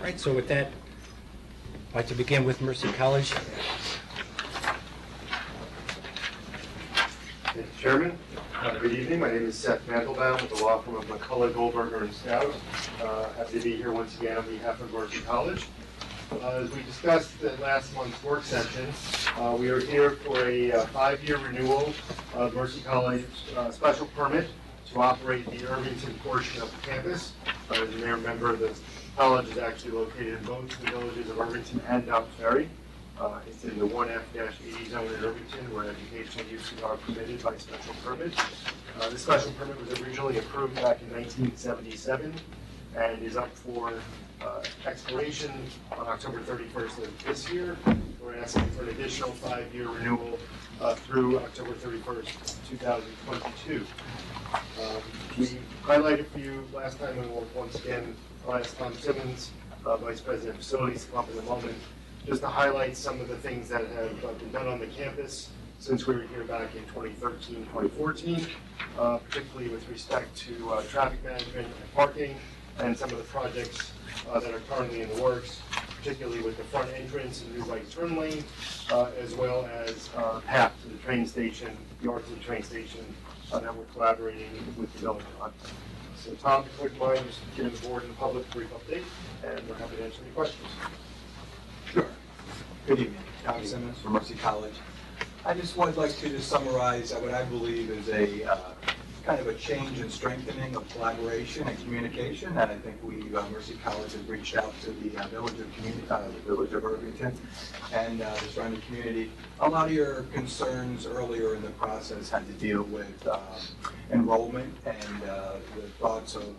Right, so with that, I'd like to begin with Mercy College. Mr. Chairman, good evening. My name is Seth Mandelbaum with the law firm of McCullough, Goldberger & Stout. Happy to be here once again on behalf of Mercy College. As we discussed at last month's work session, we are here for a 5-year renewal of Mercy College special permit to operate the Irvington portion of the campus. As you may remember, the college is actually located in both the villages of Irvington and Dobbs Ferry. It's in the 1F-80 zone in Irvington, where educational uses are permitted by special permit. The special permit was originally approved back in 1977 and is up for expiration on October 31st of this year. We're asking for an additional 5-year renewal through October 31st, 2022. We highlighted for you last time, and we'll once again ask Tom Simmons, Vice President of Facilities, to come up in a moment, just to highlight some of the things that have been done on the campus since we were here back in 2013, 2014, particularly with respect to traffic management and parking, and some of the projects that are currently in the works, particularly with the front entrance and new right turn lane, as well as path to the train station, yard to the train station, that we're collaborating with the building on. So Tom, if you wouldn't mind just giving the board and the public a brief update, and we're happy to answer any questions. Sure. Good evening. Tom Simmons from Mercy College. I just would like to just summarize what I believe is a kind of a change and strengthening of collaboration and communication. And I think we, Mercy College, has reached out to the village of Irvington and the surrounding community. A lot of your concerns earlier in the process had to deal with enrollment and the thoughts of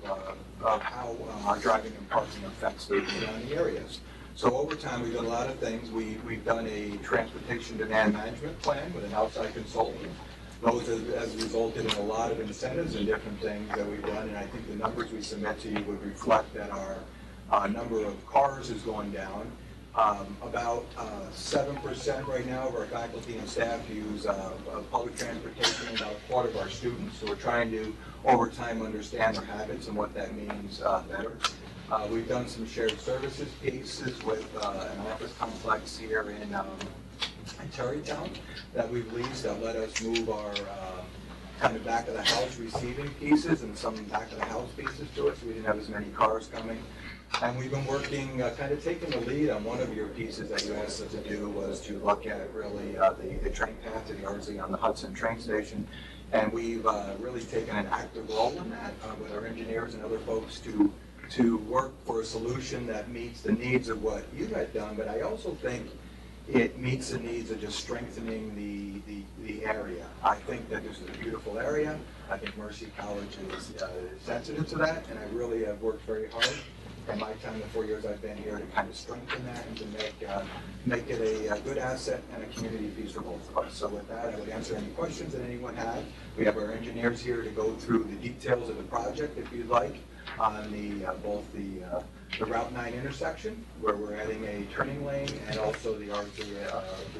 how driving and parking affects the surrounding areas. So over time, we've done a lot of things. We've done a transportation demand management plan with an outside consultant. Those has resulted in a lot of incentives and different things that we've done, and I think the numbers we submit to you would reflect that our number of cars is going down. About 7% right now of our faculty and staff use public transportation, and about a quarter of our students. So we're trying to, over time, understand their habits and what that means better. We've done some shared services pieces with an office complex here in Terrytown that we've leased that let us move our kind of back of the house receiving pieces and some back of the house pieces to it, so we didn't have as many cars coming. And we've been working, kind of taking the lead on one of your pieces that you asked us to do was to look at really the train path to the RZ on the Hudson train station. And we've really taken an active role in that with our engineers and other folks to work for a solution that meets the needs of what you had done, but I also think it meets the needs of just strengthening the area. I think that this is a beautiful area. I think Mercy College is sensitive to that, and I really have worked very hard in my time, the 4 years I've been here, to kind of strengthen that and to make it a good asset and a community piece for both of us. So with that, I would answer any questions that anyone has. We have our engineers here to go through the details of the project, if you'd like, on both the Route 9 intersection, where we're adding a turning lane, and also the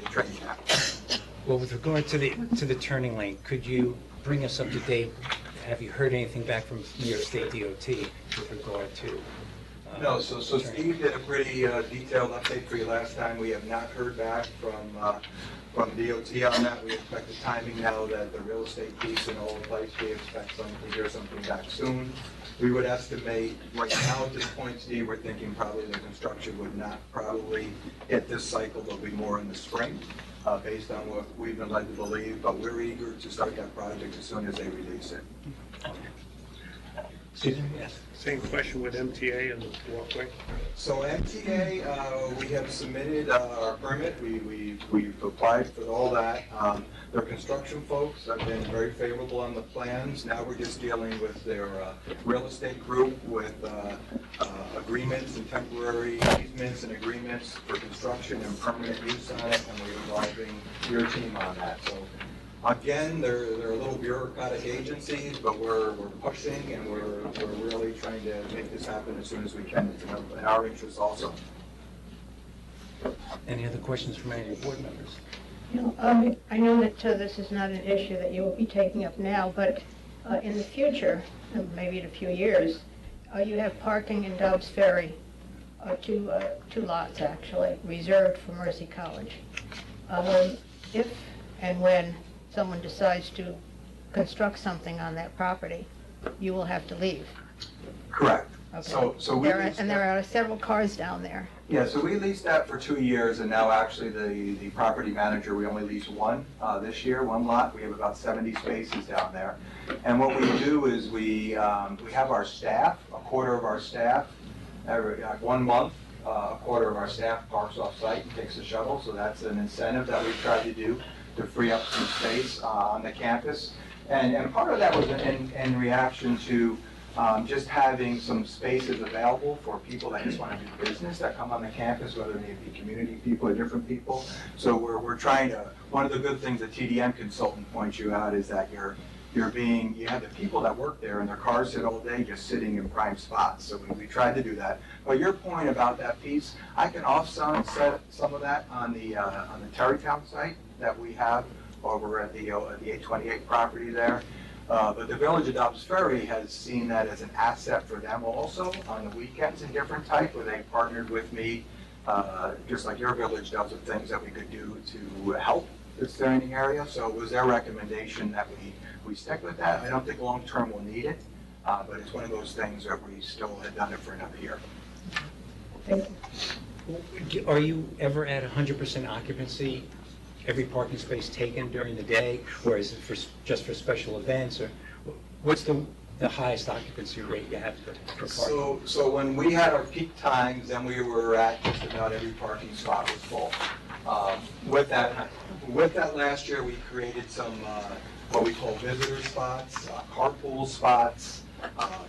train path. Well, with regard to the turning lane, could you bring us up to date? Have you heard anything back from New York State DOT with regard to? No, so Steve did a pretty detailed update for you last time. We have not heard back from DOT on that. We expect the timing now that the real estate piece in all place. We expect to hear something back soon. We would estimate right now at this point, Steve, we're thinking probably the construction would not probably hit this cycle, but be more in the spring, based on what we've been led to believe. But we're eager to start that project as soon as they release it. Susan, yes. Same question with MTA and the walkway. So MTA, we have submitted our permit. We've applied for all that. Their construction folks have been very favorable on the plans. Now we're just dealing with their real estate group with agreements and temporary easements and agreements for construction and permanent use on it, and we're involving your team on that. So again, they're a little bureaucratic agencies, but we're pushing, and we're really trying to make this happen as soon as we can. It's in our interest also. Any other questions from any of your board members? I know that this is not an issue that you will be taking up now, but in the future, maybe in a few years, you have parking in Dobbs Ferry. two lots actually, reserved for Mercy College. If and when someone decides to construct something on that property, you will have to leave. Correct. Okay. So we leased And there are several cars down there. Yeah, so we leased that for 2 years, and now actually the property manager, we only lease one this year, one lot. We have about 70 spaces down there. And what we do is we have our staff, a quarter of our staff, every 1 month, a quarter of our staff parks off-site and takes a shuttle. So that's an incentive that we try to do to free up some space on the campus. And part of that was in reaction to just having some spaces available for people that just want to do business that come on the campus, whether they be community people or different people. So we're trying to, one of the good things the TDM consultant points you out is that you have the people that work there and their cars sit all day just sitting in prime spots. So we tried to do that. But your point about that piece, I can offset some of that on the Terrytown site that we have over at the 828 property there. But the Village of Dobbs Ferry has seen that as an asset for them also on the weekends in different type, where they partnered with me, just like your village does, with things that we could do to help the surrounding area. So it was their recommendation that we stick with that. I don't think long-term we'll need it, but it's one of those things that we still had done it for another year. Thank you. Are you ever at 100% occupancy, every parking space taken during the day, or is it just for special events, or what's the highest occupancy rate you have for parking? So when we had our peak times, then we were at just about every parking spot was full. With that last year, we created some what we call visitor spots, carpool spots,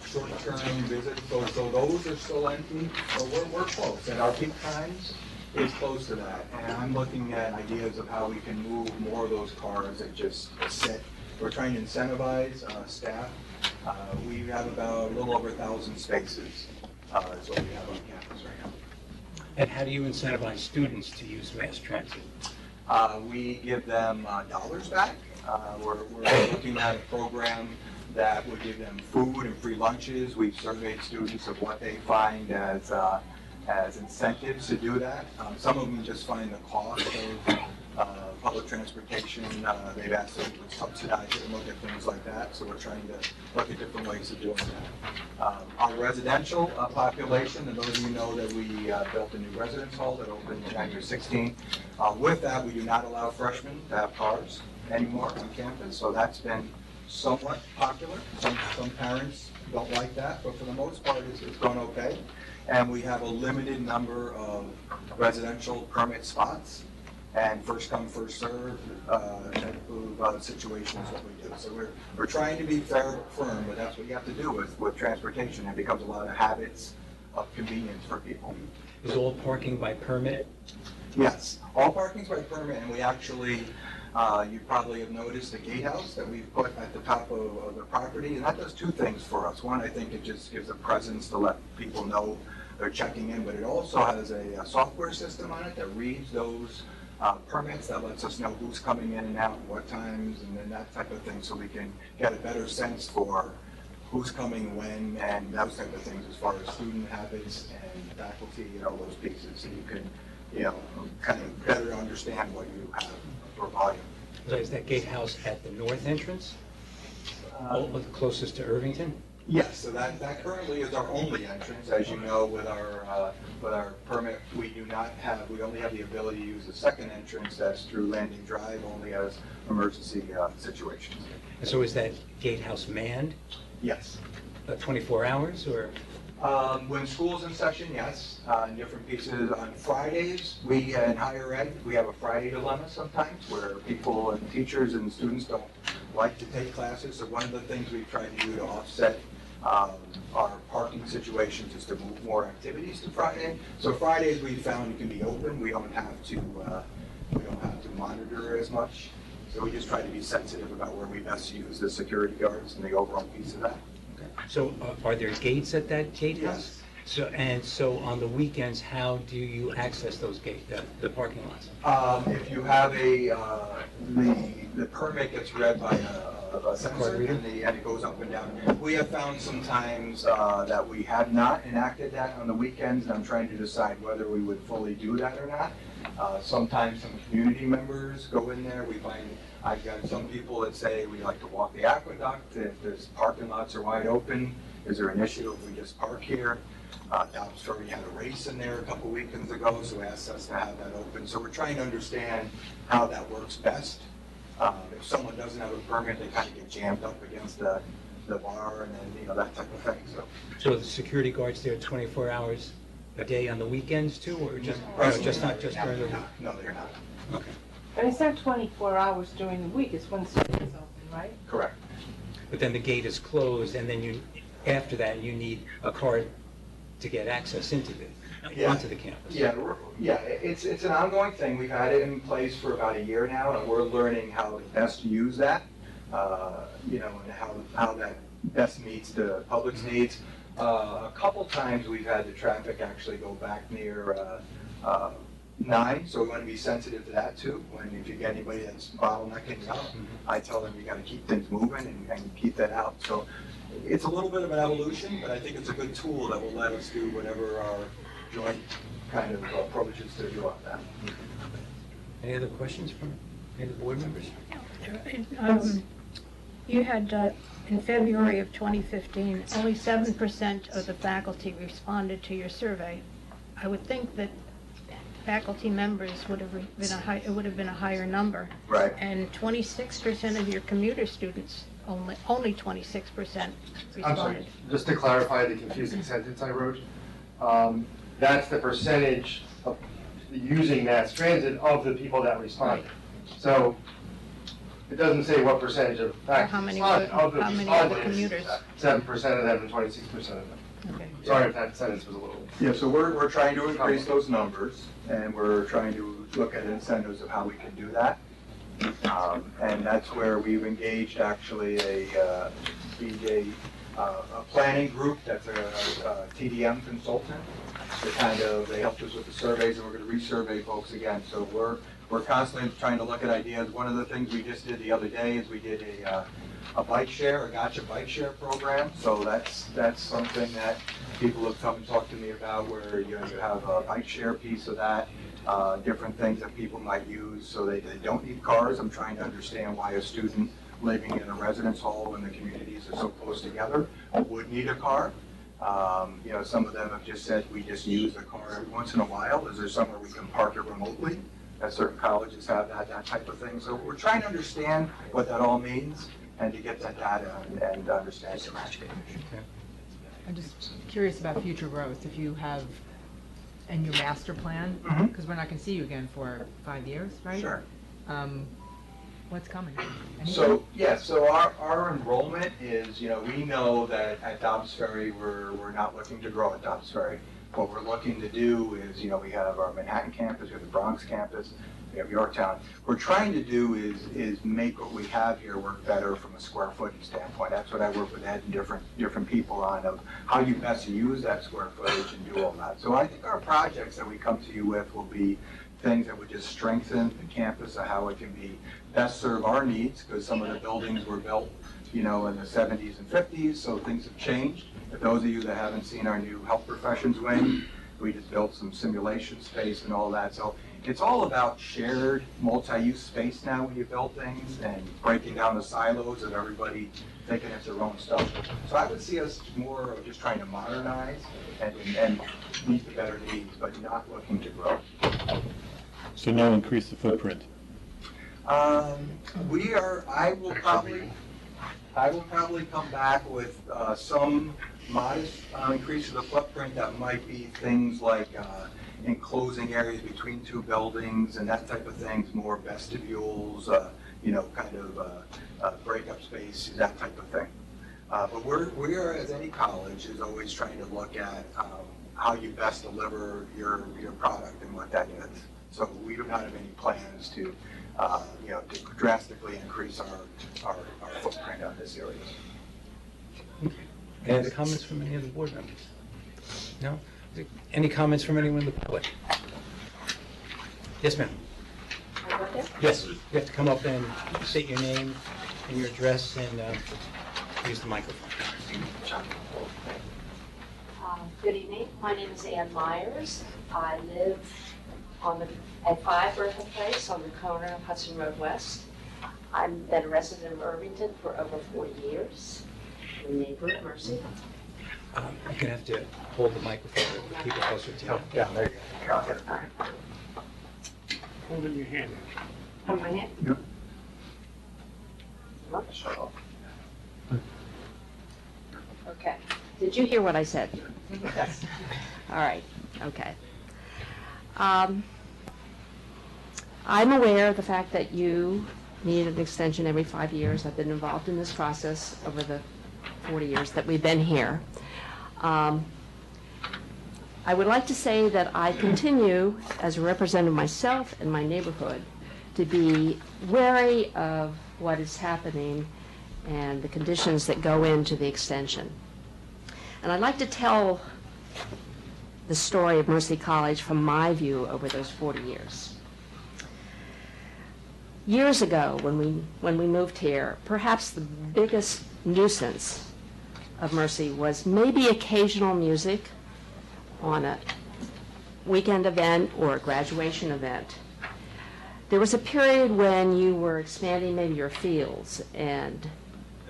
short-term visitors. So those are still empty. So we're close. At our peak times, it's close to that. And I'm looking at ideas of how we can move more of those cars that just sit. We're trying to incentivize staff. We have about a little over 1,000 spaces. That's what we have on campus right now. And how do you incentivize students to use mass transit? We give them dollars back. We're looking at a program that would give them food and free lunches. We've surveyed students of what they find as incentives to do that. Some of them just find the cost of public transportation. They've asked us to subsidize it and look at things like that. So we're trying to look at different ways of doing that. Our residential population, and those of you know that we built a new residence hall that opened January 16. With that, we do not allow freshmen to have cars anymore on campus. So that's been somewhat popular. Some parents don't like that, but for the most part, it's gone okay. And we have a limited number of residential permit spots, and first come, first served situations that we do. So we're trying to be fair, firm, but that's what you have to do with transportation. It becomes a lot of habits of convenience for people. Is all parking by permit? Yes, all parking's by permit, and we actually, you probably have noticed the gatehouse that we've put at the top of the property, and that does two things for us. One, I think it just gives a presence to let people know they're checking in, but it also has a software system on it that reads those permits, that lets us know who's coming in and out, and what times, and then that type of thing, so we can get a better sense for who's coming when, and those type of things as far as student habits and faculty and all those pieces, so you can, kind of better understand what you have for volume. So is that gatehouse at the north entrance? The closest to Irvington? Yes, so that currently is our only entrance. As you know, with our permit, we only have the ability to use the second entrance. That's through Landing Drive, only as emergency situations. And so is that gatehouse manned, Yes. 24 hours, or? When school's in session, yes, in different pieces. On Fridays, in higher ed, we have a Friday dilemma sometimes, where people and teachers and students don't like to take classes. So one of the things we've tried to do to offset our parking situations is to move more activities to Friday. So Fridays we found it can be open. We don't have to monitor as much. So we just try to be sensitive about where we best use the security guards and the overall piece of that. So are there gates at that gatehouse? Yes. So on the weekends, how do you access those the parking lots? If you have the permit gets read by a a sensor reader? and it goes up and down. We have found sometimes that we have not enacted that on the weekends, and I'm trying to decide whether we would fully do that or not. Sometimes some community members go in there. We find, I've got some people that say we like to walk the aqueduct. If there's parking lots are wide open, is there an issue if we just park here? Dobbs Ferry had a race in there a couple weekends ago, so asked us to have that open. So we're trying to understand how that works best. If someone doesn't have a permit, they kind of get jammed up against the bar and then, you know, that type of thing, so. So the security guards there 24 hours a day on the weekends too, or just, not just during the week? No, they're not. Okay. But it's not 24 hours during the week, it's when school is open, right? Correct. But then the gate is closed, and then you, after that, you need a card to get access onto the campus. Yeah, it's an ongoing thing. We've had it in place for about a year now, and we're learning how to best use that, you know, and how that best meets the public's needs. A couple times we've had the traffic actually go back near 9, so we want to be sensitive to that too. If you get anybody that's bottlenecking out, I tell them you got to keep things moving and keep that out. So it's a little bit of an evolution, but I think it's a good tool that will let us do whatever our joint kind of approaches to do on that. Any other questions from any of the board members? You had, in February of 2015, only 7% of the faculty responded to your survey. I would think that faculty members would have been a higher number. Right. And 26% of your commuter students, only 26% I'm sorry, responded. just to clarify the confusing sentence I wrote, that's the percentage of using mass transit of the people that responded. So it doesn't say what percentage of faculty How many responded. Of the how many of the respondents, commuters? 7% of them and 26% of them. Okay. Sorry if that sentence was a little. Yeah, so we're trying to increase those numbers, and we're trying to look at incentives of how we can do that. And that's where we've engaged actually a planning group that's a TDM consultant. They helped us with the surveys, and we're going to resurvey folks again. So we're constantly trying to look at ideas. One of the things we just did the other day is we did a bike share, a gotcha bike share program. So that's something that people have come and talked to me about, where you have a bike share piece of that, different things that people might use so they don't need cars. I'm trying to understand why a student living in a residence hall when the communities are so close together would need a car. You know, some of them have just said we just use the car every once in a while. Is there somewhere we can park it remotely? That certain colleges have that type of thing. So we're trying to understand what that all means and to get that data and understand it. I'm just curious about future growth, if you have, in your master plan, Mhm. because we're not going to see you again for 5 years, right? Sure. What's coming? So, yeah, so our enrollment is, you know, we know that at Dobbs Ferry, we're not looking to grow at Dobbs Ferry. What we're looking to do is, you know, we have our Manhattan campus, we have the Bronx campus, we have Yorktown. We're trying to do is make what we have here work better from a square footage standpoint. That's what I work with Ed and different people on, of how you best use that square footage and do all that. So I think our projects that we come to you with will be things that would just strengthen the campus of how it can be best serve our needs, because some of the buildings were built, you know, in the 70s and 50s, so things have changed. For those of you that haven't seen our new health professions wing, we just built some simulation space and all that. So it's all about shared multi-use space now when you build things, and breaking down the silos of everybody thinking it's their own stuff. So I would see us more of just trying to modernize and meet the better needs, but not looking to grow. So no increase the footprint. I will probably come back with some modest increase of the footprint. That might be things like enclosing areas between two buildings and that type of things, more vestibules, you know, kind of breakup space, that type of thing. But we are, as any college, is always trying to look at how you best deliver your product and what that is. So we do not have any plans to, you know, to drastically increase our footprint on this area. Any other comments from any of the board members? No? Any comments from anyone in the public? Yes, ma'am. Yes, you have to come up and state your name and your address, and use the microphone. Good evening. My name is Ann Myers. I live at 5 Bertha Place on the corner of Hudson Road West. I've been a resident of Irvington for over 40 years. A neighbor at Mercy. You're going to have to hold the microphone, keep it closer to you. Yeah, there you go. Hold in your hand. Hold my hand. Yep. Okay. Did you hear what I said? Yes. All right. Okay. I'm aware of the fact that you need an extension every 5 years. I've been involved in this process over the 40 years that we've been here. I would like to say that I continue, as a representative of myself and my neighborhood, to be wary of what is happening and the conditions that go into the extension. And I'd like to tell the story of Mercy College from my view over those 40 years. Years ago, when we moved here, perhaps the biggest nuisance of Mercy was maybe occasional music on a weekend event or a graduation event. There was a period when you were expanding maybe your fields, and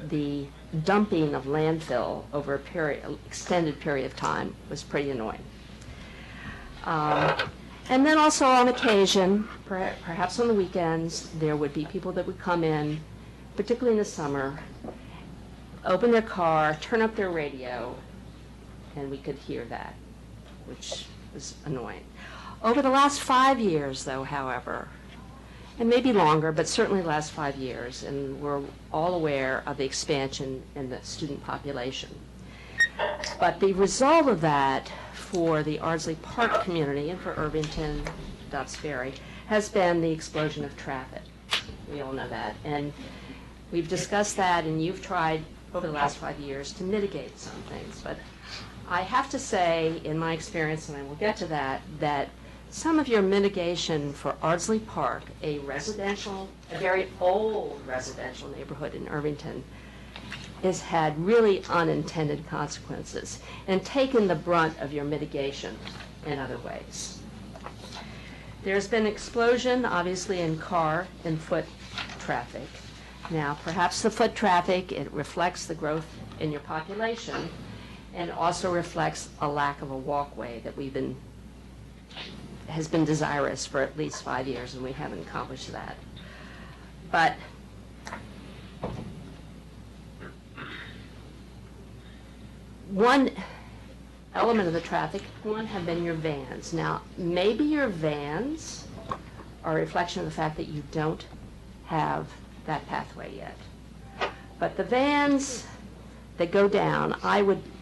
the dumping of landfill over an extended period of time was pretty annoying. And then also on occasion, perhaps on the weekends, there would be people that would come in, particularly in the summer, open their car, turn up their radio, and we could hear that, which was annoying. Over the last 5 years, though, however, and maybe longer, but certainly the last 5 years, and we're all aware of the expansion in the student population. But the result of that for the Ardsley Park community and for Irvington, Dobbs-Ferry, has been the explosion of traffic. We all know that. And we've discussed that, and you've tried over the last 5 years to mitigate some things. But I have to say, in my experience, and I will get to that, that some of your mitigation for Ardsley Park, a very old residential neighborhood in Irvington, has had really unintended consequences and taken the brunt of your mitigation in other ways. There's been an explosion, obviously, in car and foot traffic. Now, perhaps the foot traffic, it reflects the growth in your population and also reflects a lack of a walkway that has been desirous for at least 5 years, and we haven't accomplished that. But one element of the traffic, have been your vans. Now, maybe your vans are a reflection of the fact that you don't have that pathway yet. But the vans that go down,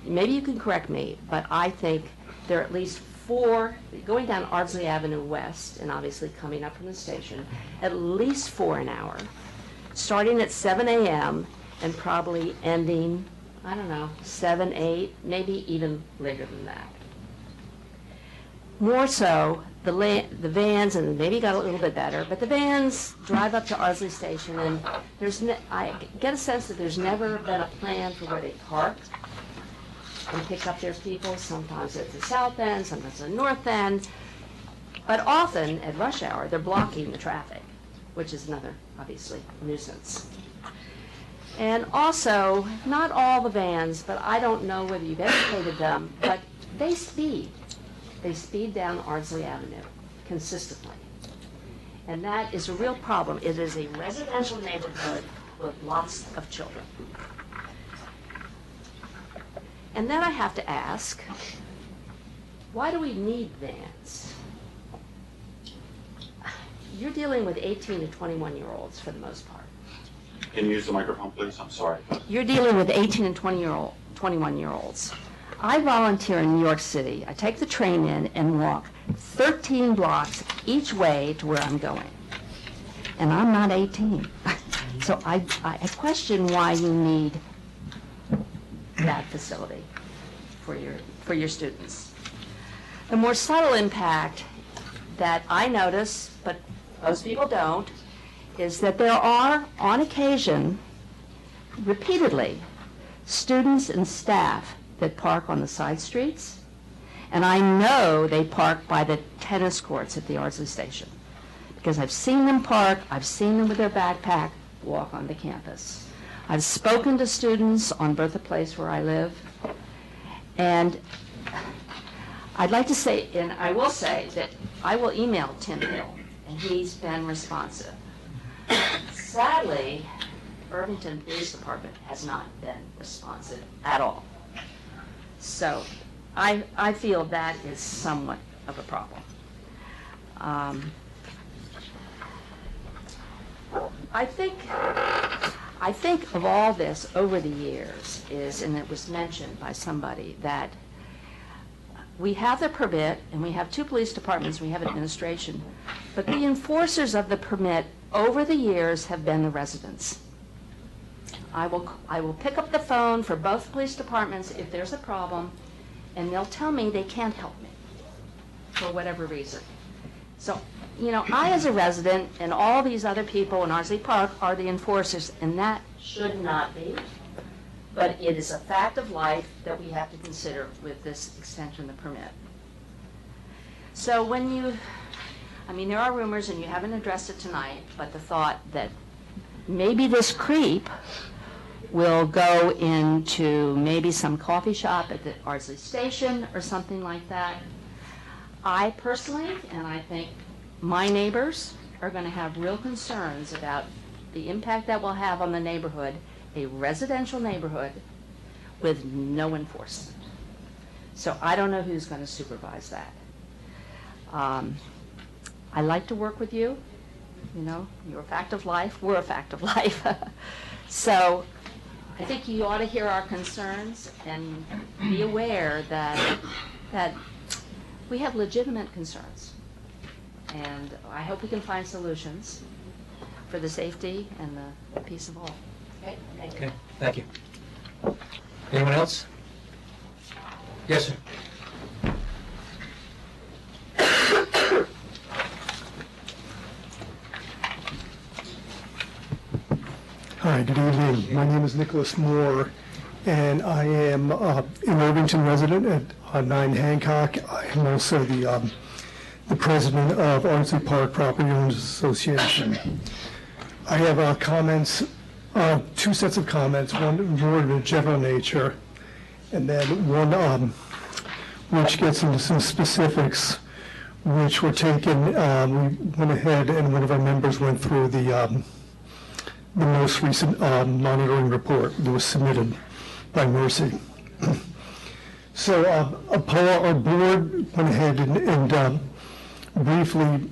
maybe you can correct me, but I think there are at least 4, going down Ardsley Avenue West, and obviously coming up from the station, at least 4 an hour, starting at 7 a.m. and probably ending, 7, 8, maybe even later than that. More so, the vans, and maybe got a little bit better, but the vans drive up to Ardsley Station, and I get a sense that there's never been a plan for where they park and pick up their people. Sometimes at the south end, sometimes at the north end, but often at rush hour, they're blocking the traffic, which is another, obviously, nuisance. And also, not all the vans, but I don't know whether you've educated them, but they speed. They speed down Ardsley Avenue consistently. And that is a real problem. It is a residential neighborhood with lots of children. And then I have to ask, why do we need vans? You're dealing with 18 to 21-year-olds for the most part. Can you use the microphone, please? I'm sorry. You're dealing with 18 and 21-year-olds. I volunteer in New York City. I take the train in and walk 13 blocks each way to where I'm going. And I'm not 18. So I question why you need that facility for your students. The more subtle impact that I notice, but most people don't, is that there are, on occasion, repeatedly students and staff that park on the side streets, and I know they park by the tennis courts at the Ardsley Station, because I've seen them park, I've seen them with their backpack walk onto campus. I've spoken to students on Bertha Place where I live, and I'd like to say, and I will say, that I will email Tim Hill, and he's been responsive. Sadly, Irvington Police Department has not been responsive at all. So I feel that is somewhat of a problem. I think of all this over the years is, and it was mentioned by somebody, that we have the permit, and we have 2 police departments, we have administration, but the enforcers of the permit over the years have been the residents. I will pick up the phone for both police departments if there's a problem, and they'll tell me they can't help me for whatever reason. So, I as a resident and all these other people in Ardsley Park are the enforcers, and that should not be. But it is a fact of life that we have to consider with this extension of the permit. So there are rumors, and you haven't addressed it tonight, but the thought that maybe this creep will go into maybe some coffee shop at the Ardsley Station or something like that. I personally, and I think my neighbors, are going to have real concerns about the impact that will have on the neighborhood, a residential neighborhood with no enforcement. So I don't know who's going to supervise that. I like to work with you. You're a fact of life. We're a fact of life. So I think you ought to hear our concerns and be aware that we have legitimate concerns. And I hope we can find solutions for the safety and the peace of all. Okay, thank you. Okay, thank you. Anyone else? Yes, sir. Hi, good evening. My name is Nicholas Moore, and I am an Irvington resident at 9 Hancock. I am also the president of Ardsley Park Property Owners Association. I have comments, 2 sets of comments, one more of a general nature, and then one which gets into some specifics, which were taken, we went ahead and one of our members went through the most recent monitoring report that was submitted by Mercy. So our board went ahead and briefly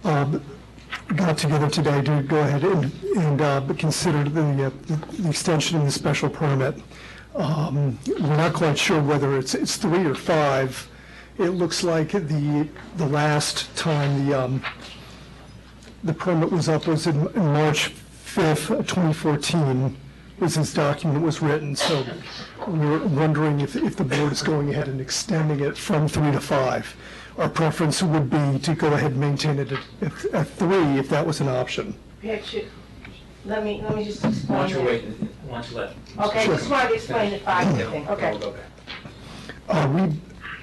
got together today to go ahead and consider the extension of the special permit. We're not quite sure whether it's 3 or 5. It looks like the last time the permit was up was in March 5th, 2014, was this document was written. So we're wondering if the board is going ahead and extending it from 3 to 5. Our preference would be to go ahead and maintain it at 3 if that was an option. Let me just explain. Why don't you that. wait, why don't you let? Okay, Sure. just wanted to explain the 5 thing. Okay. We'll go back.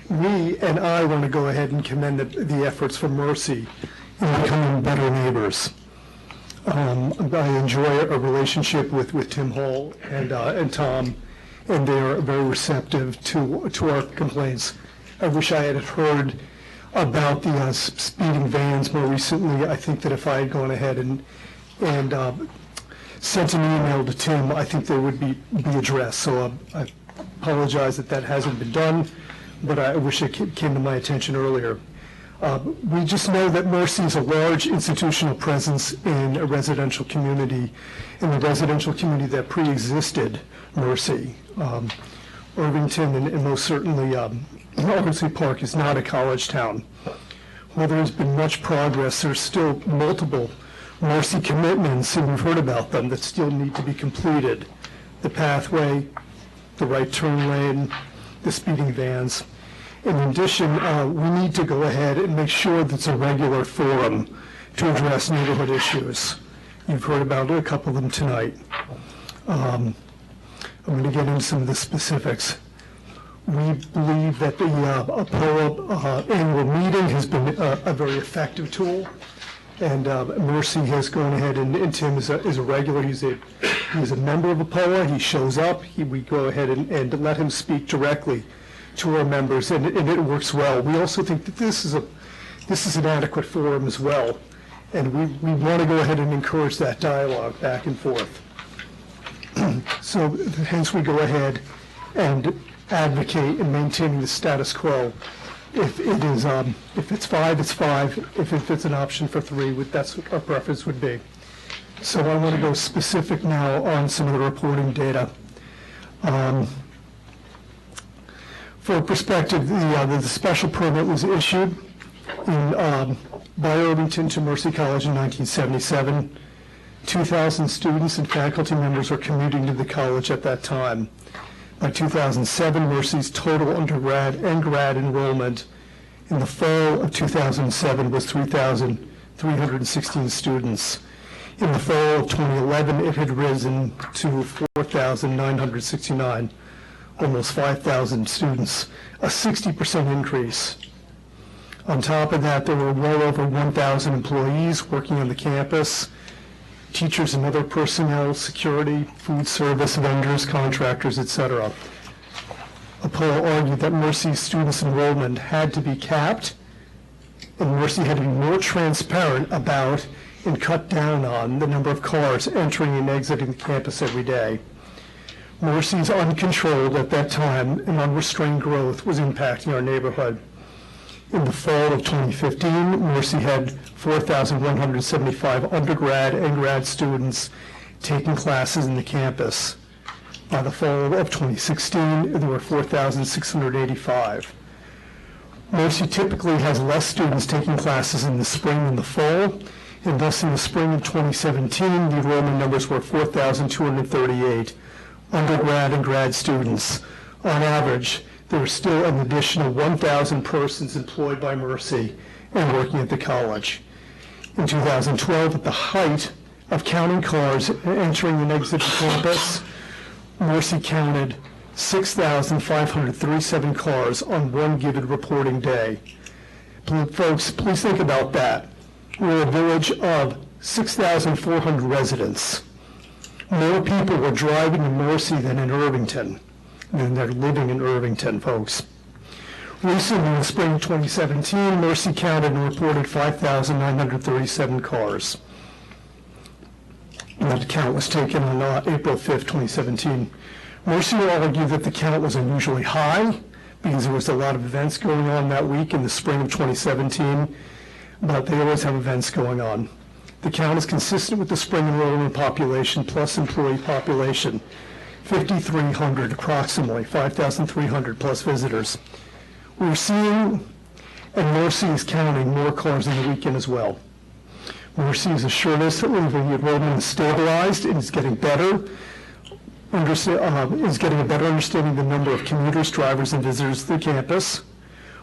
We and I want to go ahead and commend the efforts from Mercy in becoming better neighbors. I enjoy a relationship with Tim Hall and Tom, and they are very receptive to our complaints. I wish I had heard about the speeding vans more recently. I think that if I had gone ahead and sent an email to Tim, I think they would be addressed. So I apologize that hasn't been done, but I wish it came to my attention earlier. We just know that Mercy is a large institutional presence in a residential community, in the residential community that pre-existed Mercy. Irvington and most certainly Ardsley Park is not a college town. While there's been much progress, there's still multiple Mercy commitments, and we've heard about them, that still need to be completed. The pathway, the right turn lane, the speeding vans. In addition, we need to go ahead and make sure that it's a regular forum to address neighborhood issues. You've heard about a couple of them tonight. I'm going to get into some of the specifics. We believe that the APOA annual meeting has been a very effective tool, and Mercy has gone ahead, and Tim is a regular. He's a member of APOA. He shows up. We go ahead and let him speak directly to our members, and it works well. We also think that this is an adequate forum as well, and we want to go ahead and encourage that dialogue back and forth. So hence we go ahead and advocate in maintaining the status quo. If it's 5, it's 5. If it's an option for 3, that's what our preference would be. So I want to go specific now on some of the reporting data. For perspective, the special permit was issued by Irvington to Mercy College in 1977. 2,000 students and faculty members were commuting to the college at that time. By 2007, Mercy's total undergrad and grad enrollment in the fall of 2007 was 3,316 students. In the fall of 2011, it had risen to 4,969, almost 5,000 students, a 60% increase. On top of that, there were well over 1,000 employees working on the campus, teachers and other personnel, security, food service, vendors, contractors, etc. APOA argued that Mercy's students' enrollment had to be capped, and Mercy had to be more transparent about and cut down on the number of cars entering and exiting the campus every day. Mercy's uncontrolled at that time and unrestrained growth was impacting our neighborhood. In the fall of 2015, Mercy had 4,175 undergrad and grad students taking classes in the campus. By the fall of 2016, there were 4,685. Mercy typically has less students taking classes in the spring and the fall, and thus in the spring of 2017, the enrollment numbers were 4,238 undergrad and grad students. On average, there were still an additional 1,000 persons employed by Mercy and working at the college. In 2012, at the height of counting cars entering and exiting campus, Mercy counted 6,537 cars on one given reporting day. Folks, please think about that. We're a village of 6,400 residents. More people were driving in Mercy than in Irvington. And they're living in Irvington, folks. Recently, in the spring of 2017, Mercy counted and reported 5,937 cars. And that count was taken on April 5th, 2017. Mercy will argue that the count was unusually high because there was a lot of events going on that week in the spring of 2017, but they always have events going on. The count is consistent with the spring enrollment population plus employee population. 5,300 approximately, 5,300 plus visitors. We're seeing, and Mercy is counting more cars in the weekend as well. Mercy has assured us that the enrollment is stabilized and is getting better, is getting a better understanding of the number of commuters, drivers, and visitors to the campus,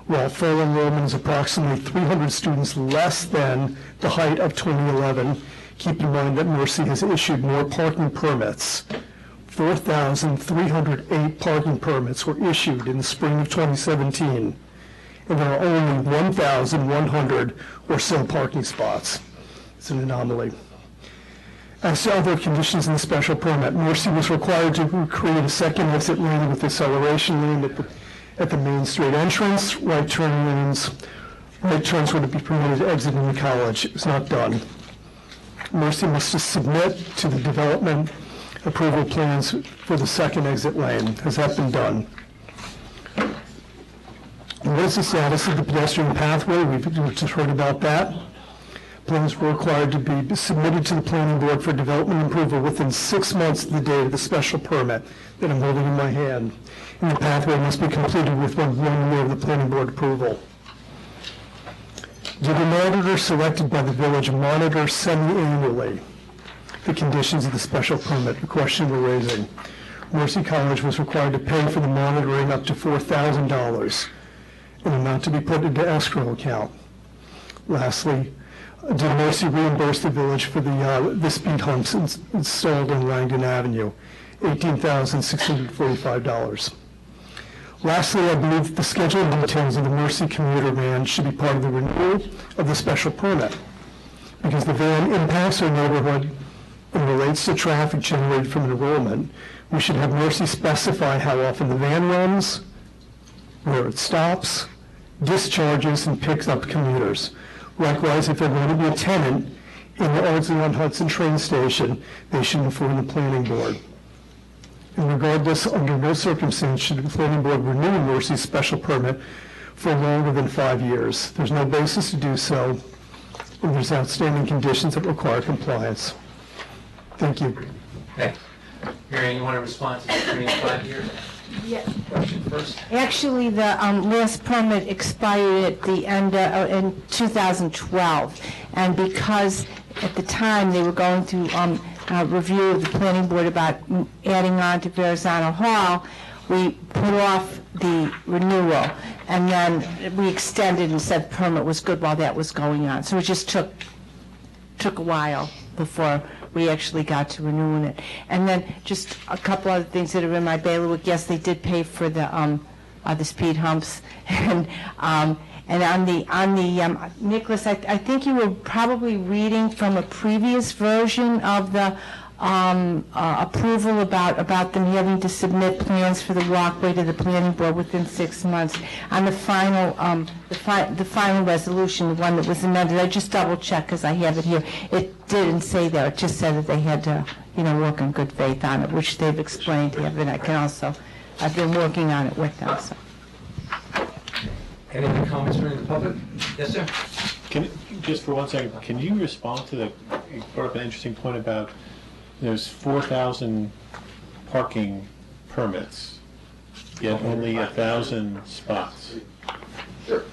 while full enrollment is approximately 300 students less than the height of 2011. Keep in mind that Mercy has issued more parking permits. 4,308 parking permits were issued in the spring of 2017, and there are only 1,100 or so parking spots. It's an anomaly. As to other conditions in the special permit, Mercy was required to create a second exit lane with acceleration lane at the Main Street entrance. Right turns were to be permitted exiting the college. It was not done. Mercy must just submit to the development approval plans for the second exit lane. Has that been done? What is the status of the pedestrian pathway? We've just heard about that. Plans were required to be submitted to the planning board for development approval within 6 months of the date of the special permit that I'm holding in my hand. And the pathway must be completed within 1 year of the planning board approval. Did the monitor selected by the village monitor semi-annually the conditions of the special permit? The question we're raising. Mercy College was required to pay for the monitoring up to $4,000, an amount to be put into escrow account. Lastly, Did Mercy reimburse the village for the speed humps installed on Langdon Avenue? $18,645. Lastly, I believe the schedule details of the Mercy commuter van should be part of the renewal of the special permit, because the van impacts our neighborhood and relates to traffic generated from enrollment. We should have Mercy specify how often the van runs, where it stops, discharges, and picks up commuters. Likewise, if they're going to be a tenant in the Ardsley-on-Hudson train station, they should inform the planning board. And regardless, under no circumstance should the planning board renew Mercy's special permit for longer than 5 years. There's no basis to do so, and there's outstanding conditions that require compliance. Thank you. Okay. Marion, you want to respond to the 3 and 5 years? Yes. Question first. Actually, the last permit expired at the end in 2012, and because at the time they were going through review of the planning board about adding on to Verrazano Hall, we put off the renewal, and then we extended and said the permit was good while that was going on. So it just took a while before we actually got to renewing it. And then just a couple other things that are in my bailiwick. Yes, they did pay for the speed humps, and on the Nicholas, I think you were probably reading from a previous version of the approval about them having to submit plans for the walkway to the planning board within 6 months. On the final the final resolution, the one that was amended, I just double checked because I have it here. It didn't say that. It just said that they had to, work in good faith on it, which they've explained to have, and I've been working on it with them. So. Any other comments from the public? Yes, sir. Just for 1 second, can you respond to you brought up an interesting point about there's 4,000 parking permits, yet only 1,000 spots? Sure.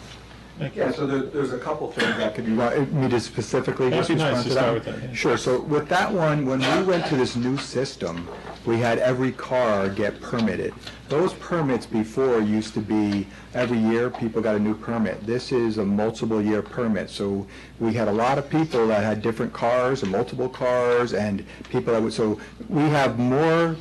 Thank you. Yeah, so there's a couple things that could be, me to specifically That'd just be nice respond to to start that. with that, yeah. Sure, so with that one, when we went to this new system, we had every car get permitted. Those permits before used to be every year people got a new permit. This is a multiple year permit, so we had a lot of people that had different cars and multiple cars, and people that would, so we have more.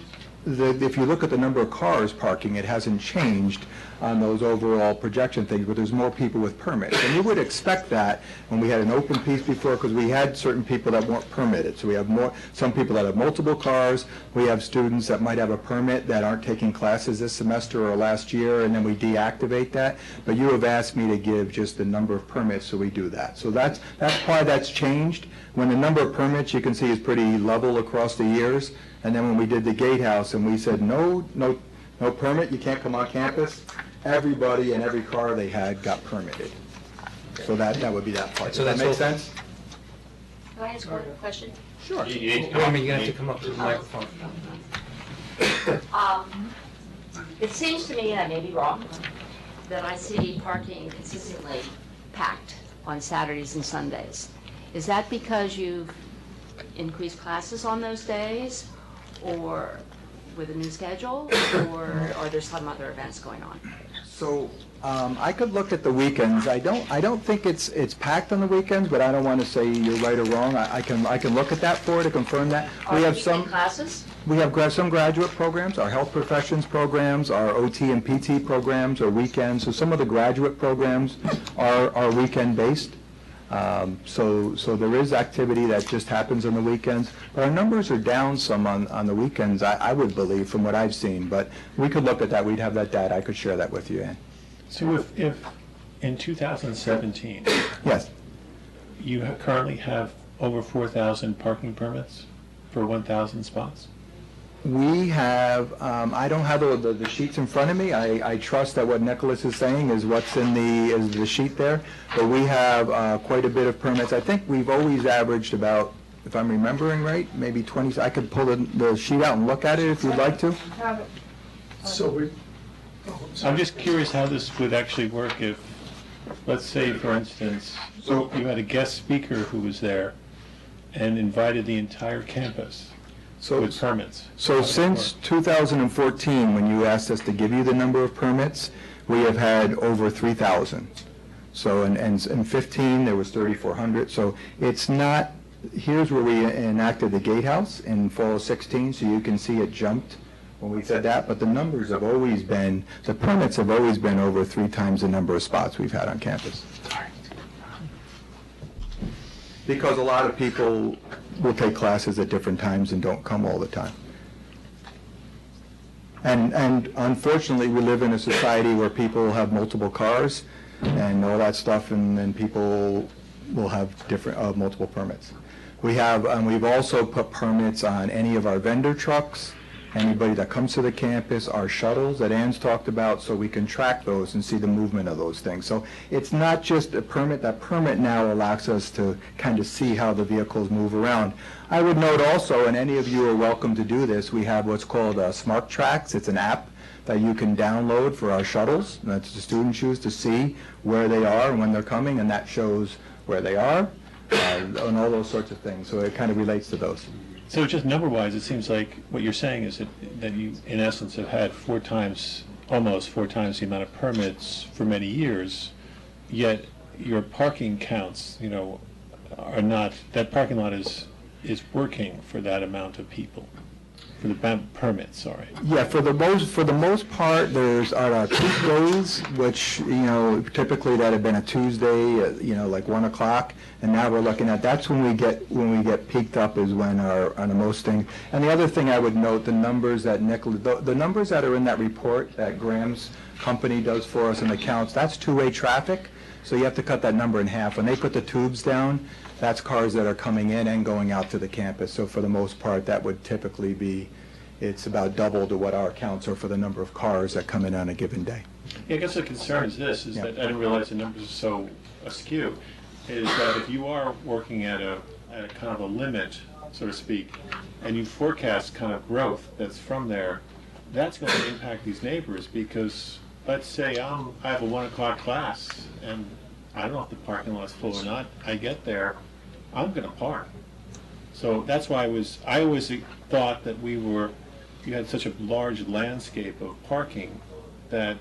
If you look at the number of cars parking, it hasn't changed on those overall projection things, but there's more people with permits. And you would expect that when we had an open piece before, because we had certain people that weren't permitted. So we have some people that have multiple cars. We have students that might have a permit that aren't taking classes this semester or last year, and then we deactivate that. But you have asked me to give just the number of permits, so we do that. So that's why that's changed. When the number of permits, you can see, is pretty level across the years. And then when we did the gatehouse and we said, no permit, you can't come on campus, everybody and every car they had got permitted. So that would be that part. So Does that make sense? Can I ask one question? Sure. You're going to have to come up to the microphone. It seems to me, and I may be wrong, that I see parking consistently packed on Saturdays and Sundays. Is that because you've increased classes on those days, or with a new schedule, or are there some other events going on? So I could look at the weekends. I don't think it's packed on the weekends, but I don't want to say you're right or wrong. I can look at that for to confirm that. We have some classes. We have some graduate programs, our health professions programs, our OT and PT programs are weekends. So some of the graduate programs are weekend based. So there is activity that just happens on the weekends, but our numbers are down some on the weekends, I would believe, from what I've seen, but we could look at that, we'd have that data, I could share that with you, Ann. So if in 2017, Yes, you currently have over 4,000 parking permits for 1,000 spots? we have, I don't have the sheets in front of me, I trust that what Nicholas is saying is what's in the sheet there, but we have quite a bit of permits. I think we've always averaged about, if I'm remembering right, maybe 20, I could pull the sheet out and look at it if you'd like to. So I'm just curious how this would actually work if, let's say, for instance, you had a guest speaker who was there and invited the entire campus with permits. So since 2014, when you asked us to give you the number of permits, we have had over 3,000. So, and in 15, there was 3,400. So it's not, here's where we enacted the gatehouse in fall of 16, so you can see it jumped when we said that, but the numbers have always been, the permits have always been over 3 times the number of spots we've had on campus. Because a lot of people will take classes at different times and don't come all the time. And unfortunately, we live in a society where people have multiple cars and all that stuff, and then people will have different, multiple permits. We have, we've also put permits on any of our vendor trucks, anybody that comes to the campus, our shuttles that Ann's talked about, so we can track those and see the movement of those things. So it's not just a permit. That permit now allows us to kind of see how the vehicles move around. I would note also, and any of you are welcome to do this, we have what's called Smart Tracks. It's an app that you can download for our shuttles. That's the students use to see where they are and when they're coming, and that shows where they are and all those sorts of things. So it kind of relates to those. So just number-wise, it seems like what you're saying is that you, in essence, have had 4 times, almost 4 times the amount of permits for many years, yet your parking counts, you know, are not, that parking lot is working for that amount of people, for the permits, sorry. Yeah, for the most part, there's our peak days, which, you know, typically that had been a Tuesday, you know, like 1 o'clock, and now we're looking at, that's when we get peaked up is when on the most thing. And the other thing I would note, the numbers that the numbers that are in that report that Graham's company does for us in the counts, that's two-way traffic, so you have to cut that number in half. When they put the tubes down, that's cars that are coming in and going out to the campus. So for the most part, that would typically be, it's about double to what our counts are for the number of cars that come in on a given day. Yeah, I guess the concern is this, is that I didn't realize the numbers are so askew, is that if you are working at a kind of a limit, so to speak, and you forecast kind of growth that's from there, that's going to impact these neighbors, because let's say I have a 1 o'clock class, and I don't know if the parking lot's full or not. I get there, I'm going to park. So that's why I always thought that you had such a large landscape of parking that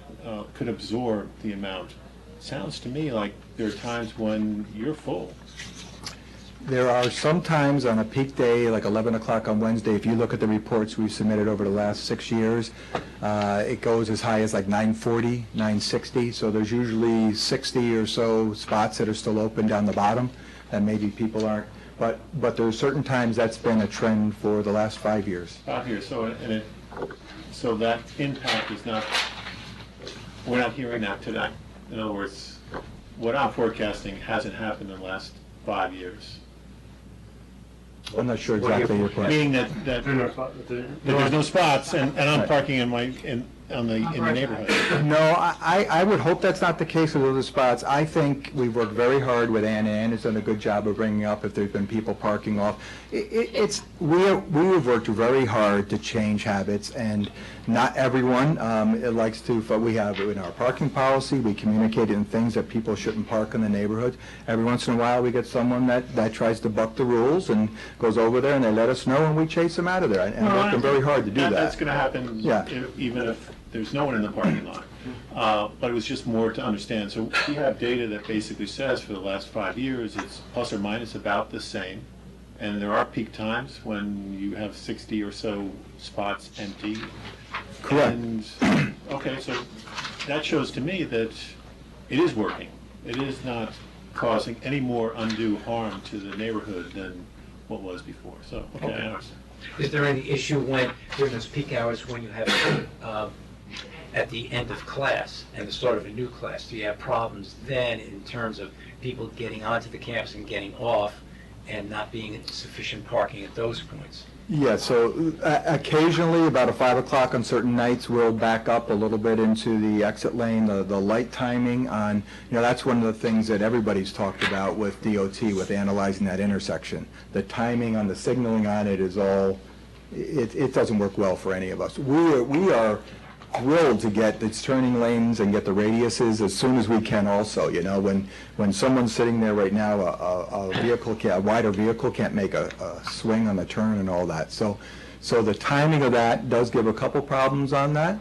could absorb the amount. Sounds to me like there are times when you're full. There are some times on a peak day, like 11 o'clock on Wednesday, if you look at the reports we've submitted over the last 6 years, it goes as high as like 940, 960. So there's usually 60 or so spots that are still open down the bottom, and maybe people aren't. But there's certain times that's been a trend for the last 5 years. 5 years, so that impact is not, we're not hearing that today. In other words, what I'm forecasting hasn't happened in the last 5 years. I'm not sure exactly your question. Meaning that there's no spots, and I'm parking in the neighborhood. No, I would hope that's not the case with other spots. I think we've worked very hard with Ann. Ann has done a good job of bringing up if there's been people parking off. We have worked very hard to change habits, and not everyone likes to. We have in our parking policy, we communicate in things that people shouldn't park in the neighborhood. Every once in a while, we get someone that tries to buck the rules and goes over there, and they let us know, and we chase them out of there. And working very hard to do that. That's going to happen, even if there's no one in the parking lot. But it was just more to understand. So we have data that basically says for the last 5 years, it's plus or minus about the same. And there are peak times when you have 60 or so spots empty. Correct. And, okay, so that shows to me that it is working. It is not causing any more undue harm to the neighborhood than what was before. So, okay, I understand. Is there any issue when, during those peak hours, when you have, at the end of class and the start of a new class, do you have problems then in terms of people getting onto the campus and getting off and not being sufficient parking at those points? Yeah, so occasionally, about 5 o'clock on certain nights, we'll back up a little bit into the exit lane. The light timing on, that's one of the things that everybody's talked about with DOT, with analyzing that intersection. The timing on the signaling on it is all, it doesn't work well for any of us. We are thrilled to get its turning lanes and get the radiuses as soon as we can also. When someone's sitting there right now, a wider vehicle can't make a swing on the turn and all that. So the timing of that does give a couple problems on that.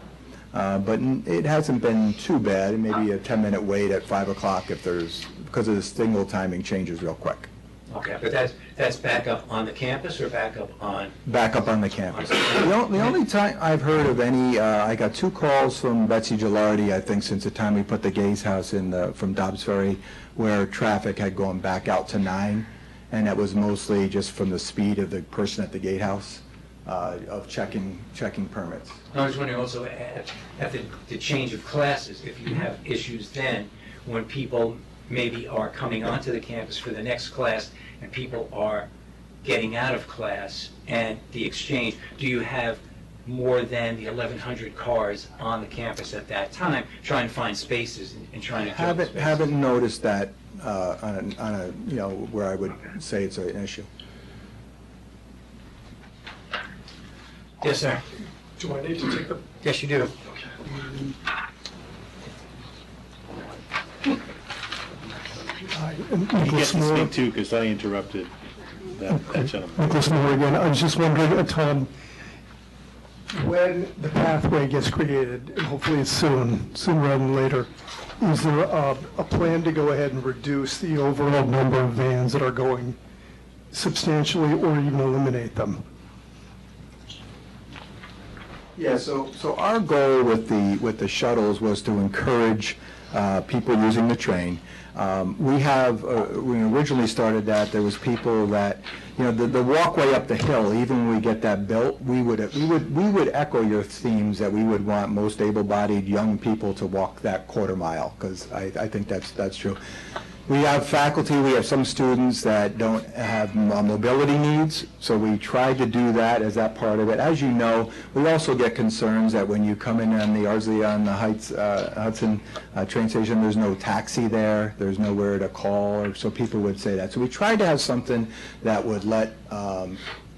But it hasn't been too bad. Maybe a 10-minute wait at 5 o'clock because of the signal timing changes real quick. Okay, but that's back up on the campus or back up on? Back up on the campus. The only time I've heard of any, I got 2 calls from Betsy Gilardi, I think, since the time we put the Gaze House in from Dobbs Ferry, where traffic had gone back out to 9, and that was mostly just from the speed of the person at the gatehouse of checking permits. I was wondering also, at the change of classes, if you have issues then, when people maybe are coming onto the campus for the next class, and people are getting out of class, and the exchange, do you have more than the 1,100 cars on the campus at that time, trying to find spaces and trying to fill spaces? Haven't noticed that on a, where I would say it's an issue. Yes, sir. Do I need to take the? Yes, you do. You get Nicholas to Moore. speak too, because I interrupted that gentleman. Nicholas Moore again. I was just wondering, Tom, when the pathway gets created, and hopefully it's sooner rather than later, is there a plan to go ahead and reduce the overall number of vans that are going substantially, or even eliminate them? Yeah, so our goal with the shuttles was to encourage people using the train. We originally started that, there was people that, the walkway up the hill, even when we get that built, we would echo your themes that we would want most able-bodied young people to walk that quarter mile, because I think that's true. We have faculty, we have some students that don't have mobility needs, so we tried to do that as that part of it. As you know, we also get concerns that when you come in on the Ardsley on the Heights, Hudson train station, there's no taxi there, there's nowhere to call, or so people would say that. So we tried to have something that would let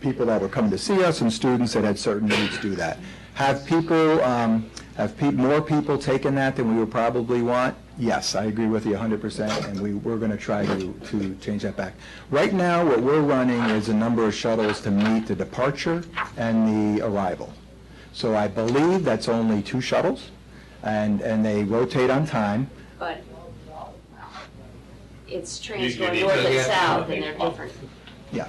people that were coming to see us and students that had certain needs do that. Have more people taken that than we would probably want? Yes, I agree with you 100%, and we're going to try to change that back. Right now, what we're running is a number of shuttles to meet the departure and the arrival. So I believe that's only 2 shuttles, and they rotate on time. But it's trains going north and south, and they're different. Yeah.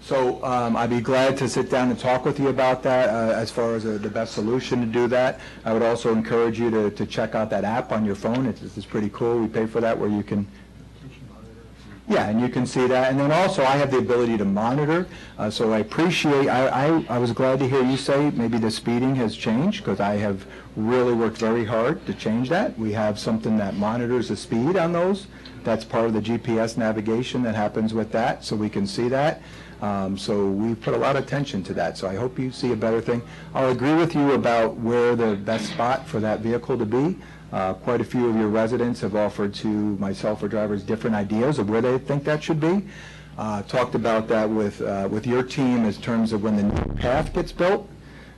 So I'd be glad to sit down and talk with you about that as far as the best solution to do that. I would also encourage you to check out that app on your phone. It's pretty cool. We pay for that where you can, yeah, and you can see that. And then also I have the ability to monitor. So I appreciate, I was glad to hear you say maybe the speeding has changed, because I have really worked very hard to change that. We have something that monitors the speed on those. That's part of the GPS navigation that happens with that, so we can see that. So we put a lot of attention to that, so I hope you see a better thing. I'll agree with you about where the best spot for that vehicle to be. Quite a few of your residents have offered to myself or drivers different ideas of where they think that should be. Talked about that with your team in terms of when the new path gets built.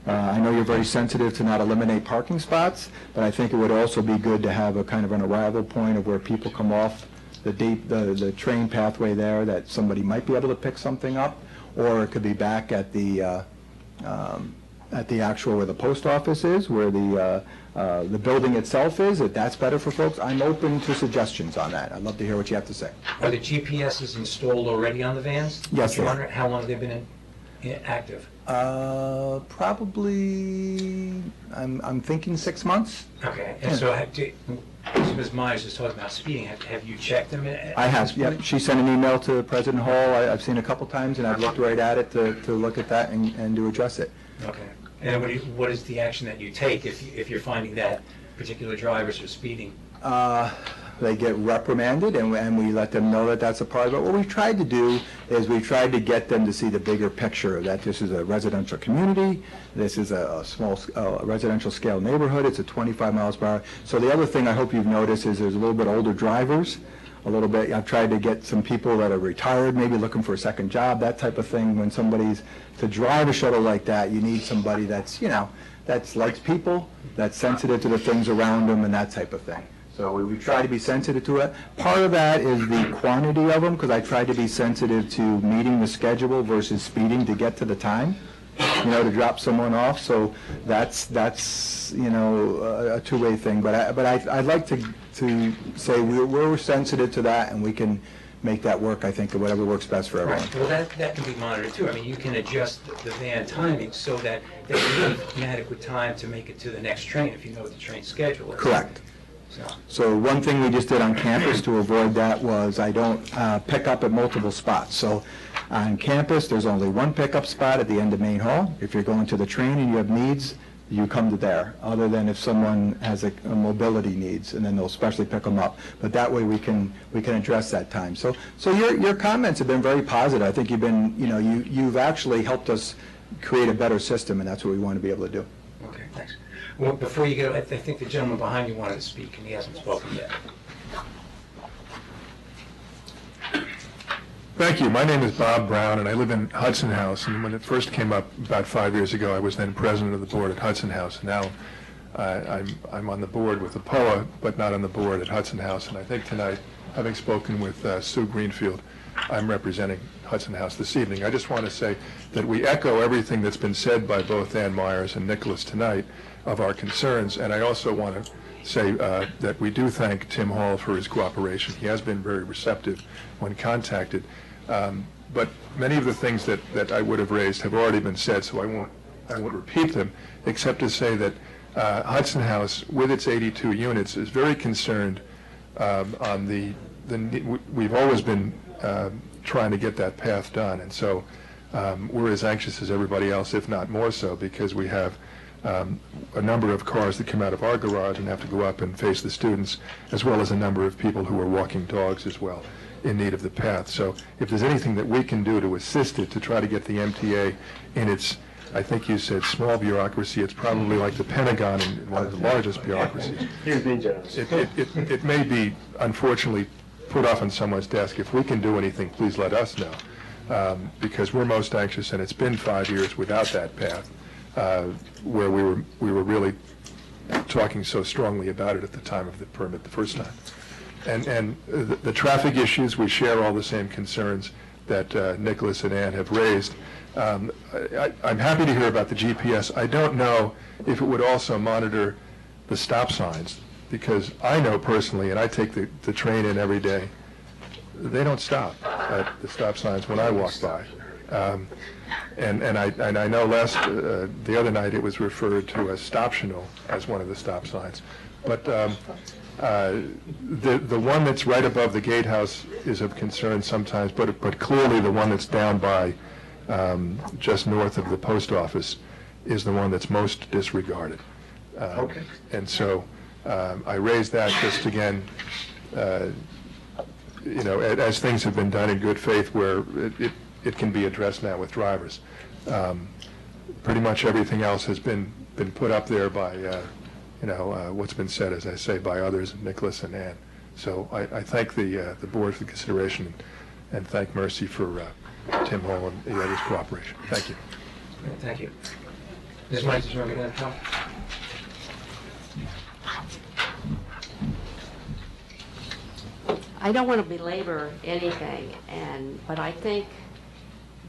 I know you're very sensitive to not eliminate parking spots, but I think it would also be good to have a kind of an arrival point of where people come off the train pathway there, that somebody might be able to pick something up, or it could be back at the actual where the post office is, where the building itself is, if that's better for folks. I'm open to suggestions on that. I'd love to hear what you have to say. Are the GPSs installed already on the vans? Yes, they are. How long have they been active? Probably, I'm thinking 6 months. Okay, and so Ms. Myers was talking about speeding. Have you checked them? I have, yep. She sent an email to President Hall. I've seen a couple times, and I've looked right at it to look at that and to address it. Okay. And what is the action that you take if you're finding that particular drivers are speeding? They get reprimanded, and we let them know that that's a part of it. What we've tried to do is we've tried to get them to see the bigger picture, that this is a residential community, this is a small residential scale neighborhood, it's a 25 miles per hour. So the other thing I hope you've noticed is there's a little bit older drivers, a little bit. I've tried to get some people that are retired, maybe looking for a second job, that type of thing. When somebody's, to drive a shuttle like that, you need somebody that's, that likes people, that's sensitive to the things around them and that type of thing. So we try to be sensitive to it. Part of that is the quantity of them, because I try to be sensitive to meeting the schedule versus speeding to get to the time. to drop someone off. So that's a two-way thing. But I'd like to say we're sensitive to that, and we can make that work, I think, whatever works best for everyone. Right, well, that can be monitored too. I mean, you can adjust the van timing so that you have an adequate time to make it to the next train if you know what the train schedule is. Correct. So, So one thing we just did on campus to avoid that was I don't pick up at multiple spots. So on campus, there's only one pickup spot at the end of Main Hall. If you're going to the train and you have needs, you come to there, other than if someone has a mobility needs, and then they'll specially pick them up. But that way we can address that time. So your comments have been very positive. I think you've actually helped us create a better system, and that's what we want to be able to do. okay, thanks. Well, before you go, I think the gentleman behind you wanted to speak, and he hasn't spoken yet. Thank you. My name is Bob Brown, and I live in Hudson House. And when it first came up about 5 years ago, I was then president of the board at Hudson House. And now I'm on the board with the POA, but not on the board at Hudson House. And I think tonight, having spoken with Sue Greenfield, I'm representing Hudson House this evening. I just want to say that we echo everything that's been said by both Ann Myers and Nicholas tonight of our concerns. And I also want to say that we do thank Tim Hall for his cooperation. He has been very receptive when contacted. But many of the things that I would have raised have already been said, so I won't repeat them, except to say that Hudson House, with its 82 units, is very concerned on we've always been trying to get that path done, and so we're as anxious as everybody else, if not more so, because we have a number of cars that come out of our garage and have to go up and face the students, as well as a number of people who are walking dogs as well in need of the path. So if there's anything that we can do to assist it, to try to get the MTA in its, I think you said small bureaucracy, it's probably like the Pentagon and one of the largest bureaucracies. He's being generous. It may be, unfortunately, put off on someone's desk. If we can do anything, please let us know, because we're most anxious, and it's been 5 years without that path, where we were really talking so strongly about it at the time of the permit the first time. And the traffic issues, we share all the same concerns that Nicholas and Ann have raised. I'm happy to hear about the GPS. I don't know if it would also monitor the stop signs, because I know personally, and I take the train in every day, they don't stop at the stop signs when I walk by. And I know the other night it was referred to as Stoptional as one of the stop signs. But the one that's right above the gatehouse is of concern sometimes, but clearly the one that's down by just north of the post office is the one that's most disregarded. Okay. And so I raised that just again, as things have been done in good faith, where it can be addressed now with drivers. Pretty much everything else has been put up there by what's been said, as I say, by others, Nicholas and Ann. So I thank the board for the consideration, and thank Mercy for Tim Hall and the others' cooperation. Thank you. Thank you. Ms. Mike, did you want to get that? I don't want to belabor anything, but I think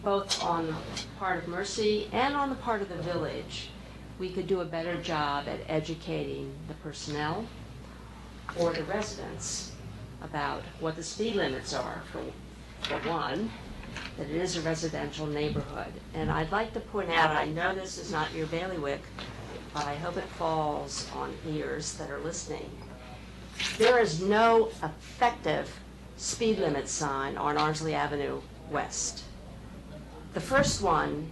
both on the part of Mercy and on the part of the village, we could do a better job at educating the personnel or the residents about what the speed limits are, for one, that it is a residential neighborhood. And I'd like to point out, I know this is not your bailiwick, but I hope it falls on ears that are listening. There is no effective speed limit sign on Ardsley Avenue West. The first one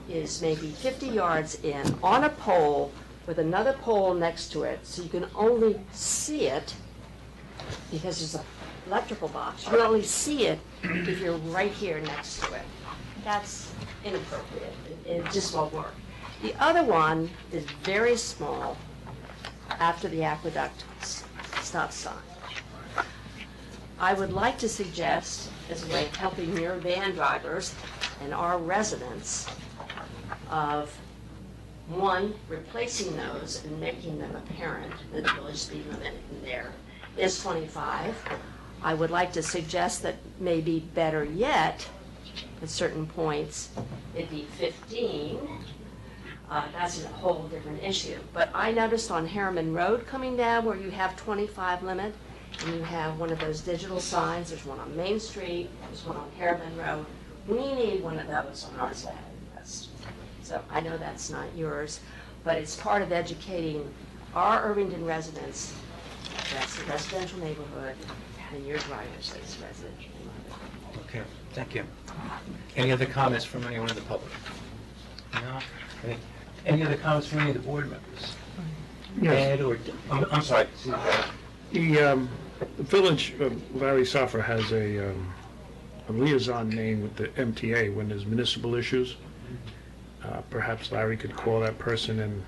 is maybe 50 yards in, on a pole with another pole next to it, so you can only see it because there's an electrical box. You can only see it if you're right here next to it. That's inappropriate. It just won't work. The other one is very small after the aqueduct stop sign. I would like to suggest, as a way of helping your van drivers and our residents, of one, replacing those and making them apparent that the village speed limit in there is 25. I would like to suggest that maybe better yet, at certain points, it'd be 15, That's a whole different issue. But I noticed on Harriman Road coming down where you have 25 limit, and you have one of those digital signs, there's one on Main Street, there's one on Harriman Road. We need one of those on our side. So I know that's not yours, but it's part of educating our Irvington residents. That's a residential neighborhood, and your drivers is residential neighborhood. Okay, thank you. Any other comments from anyone in the public? No? Any other comments from any of the board members? Yes. Ed or, I'm sorry. The village, Larry Suffer has a liaison name with the MTA when there's municipal issues. Perhaps Larry could call that person and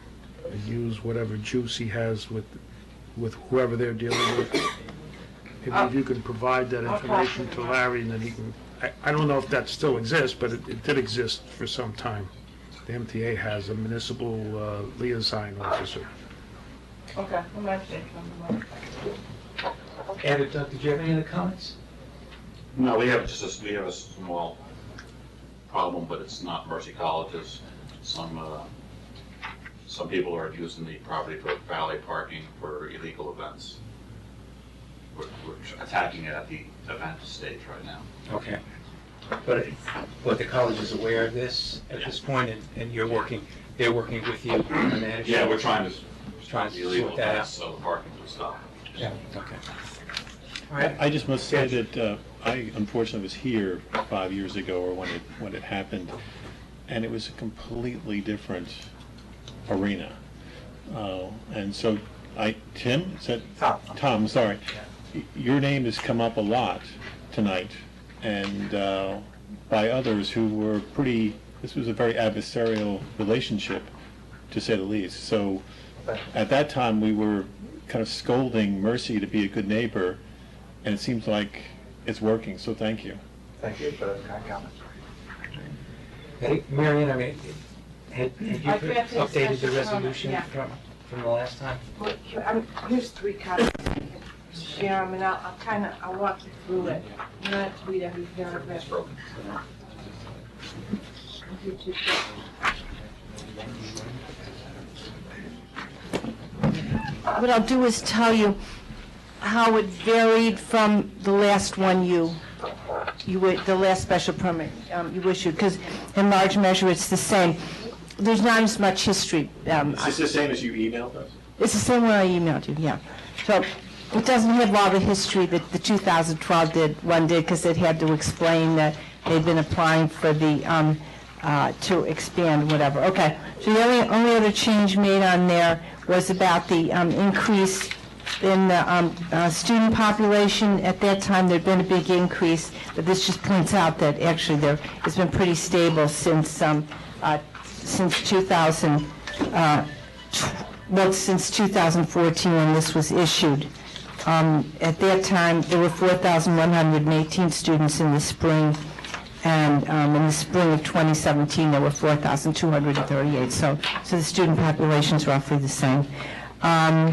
use whatever juice he has with whoever they're dealing with. If you can provide that information to Larry, and then he can, I don't know if that still exists, but it did exist for some time. The MTA has a municipal liaison officer. Okay, Ed or Doug, did you have any other comments? No, we have a small problem, but it's not Mercy College's. Some people are using the property for valet parking for illegal events. We're attacking it at the event stage right now. Okay. But the college is aware of this at this point, and they're working with you on that issue? Yeah, we're trying to Trying stop to the illegal sort that events, out. so the parking will stop. Yeah, okay. All right. I just must say that I unfortunately was here 5 years ago, or when it happened, and it was a completely different arena. And so Tim, is that? Tom, sorry. Your name has come up a lot tonight, and by others who were this was a very adversarial relationship, to say the least. So at that time, we were kind of scolding Mercy to be a good neighbor, and it seems like it's working, so thank you. Thank you for that kind comment. Hey, Marion, I mean, had you updated the resolution from the last time? Here's 3 copies. Share them, and I'll walk you through it. You don't have to read every paragraph. What I'll do is tell you how it varied from the last one the last special permit you issued, because in large measure it's the same. There's not as much history. Is this the same as you emailed us? It's the same one I emailed you, yeah. So it doesn't have all the history that the 2012 one did, because it had to explain that they'd been applying for the, to expand whatever. Okay, so the only other change made on there was about the increase in the student population. At that time, there'd been a big increase, but this just points out that actually it's been pretty stable since 2014 when this was issued. At that time, there were 4,118 students in the spring, and in the spring of 2017, there were 4,238. So the student population is roughly the same. All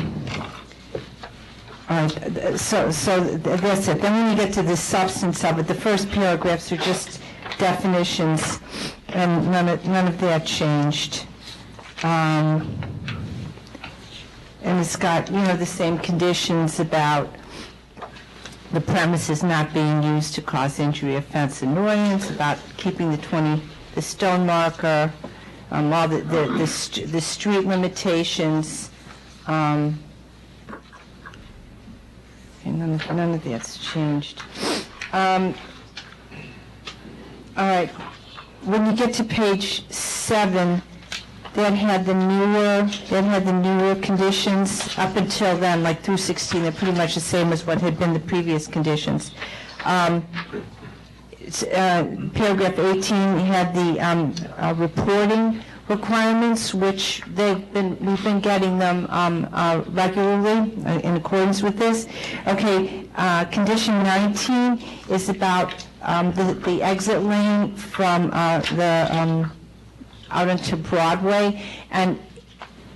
right, so that's it. Then when you get to the substance of it, the first paragraphs are just definitions, and none of that changed. And it's got, the same conditions about the premises not being used to cause injury, offense, annoyance, about keeping the stone marker, all the street limitations. None of that's changed. All right, when you get to page 7, that had the newer conditions. Up until then, like through 16, they're pretty much the same as what had been the previous conditions. Paragraph 18 had the reporting requirements, which we've been getting them regularly in accordance with this. Okay, condition 19 is about the exit lane from out into Broadway, and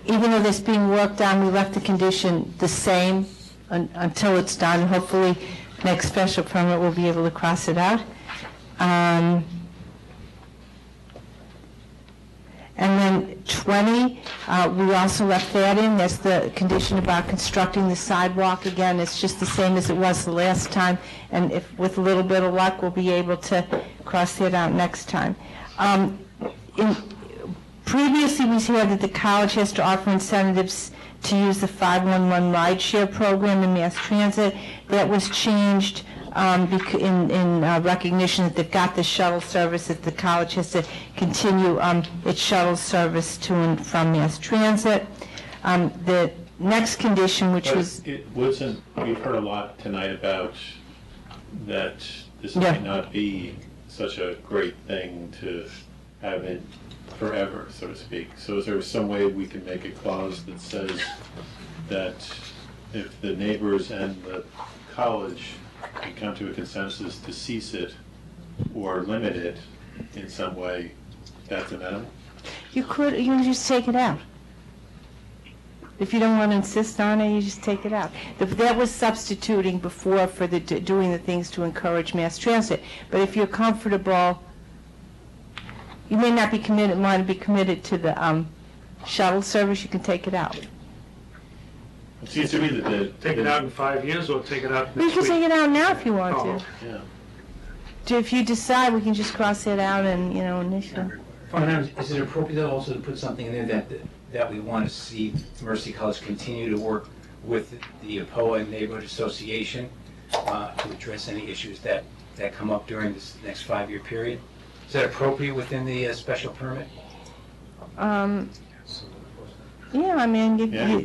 even though this being worked on, we left the condition the same until it's done. Hopefully, next special permit we'll be able to cross it out. And then 20, we also left that in. That's the condition about constructing the sidewalk. Again, it's just the same as it was the last time, and if, with a little bit of luck, we'll be able to cross that out next time. Previously, we said that the college has to offer incentives to use the 511 rideshare program in mass transit. That was changed in recognition that they've got the shuttle service, that the college has to continue its shuttle service to and from mass transit. The next condition, which But was... it wasn't, we've heard a lot tonight about that this Yeah. might not be such a great thing to have it forever, so to speak. So is there some way we can make a clause that says that if the neighbors and the college can come to a consensus to cease it or limit it in some way, that's amenable? You can just take it out. If you don't want to insist on it, you just take it out. That was substituting before for doing the things to encourage mass transit. But if you're comfortable, you may not be committed, want to be committed to the shuttle service, you can take it out. It seems to me that Take it out in 5 years or take it out You next can week? take it out now if you want to. Yeah. If you decide, we can just cross it out and, initial. Is it appropriate also to put something in there that we want to see Mercy College continue to work with the APOA Neighborhood Association to address any issues that come up during this next 5-year period? Is that appropriate within the special permit? Yeah, I mean,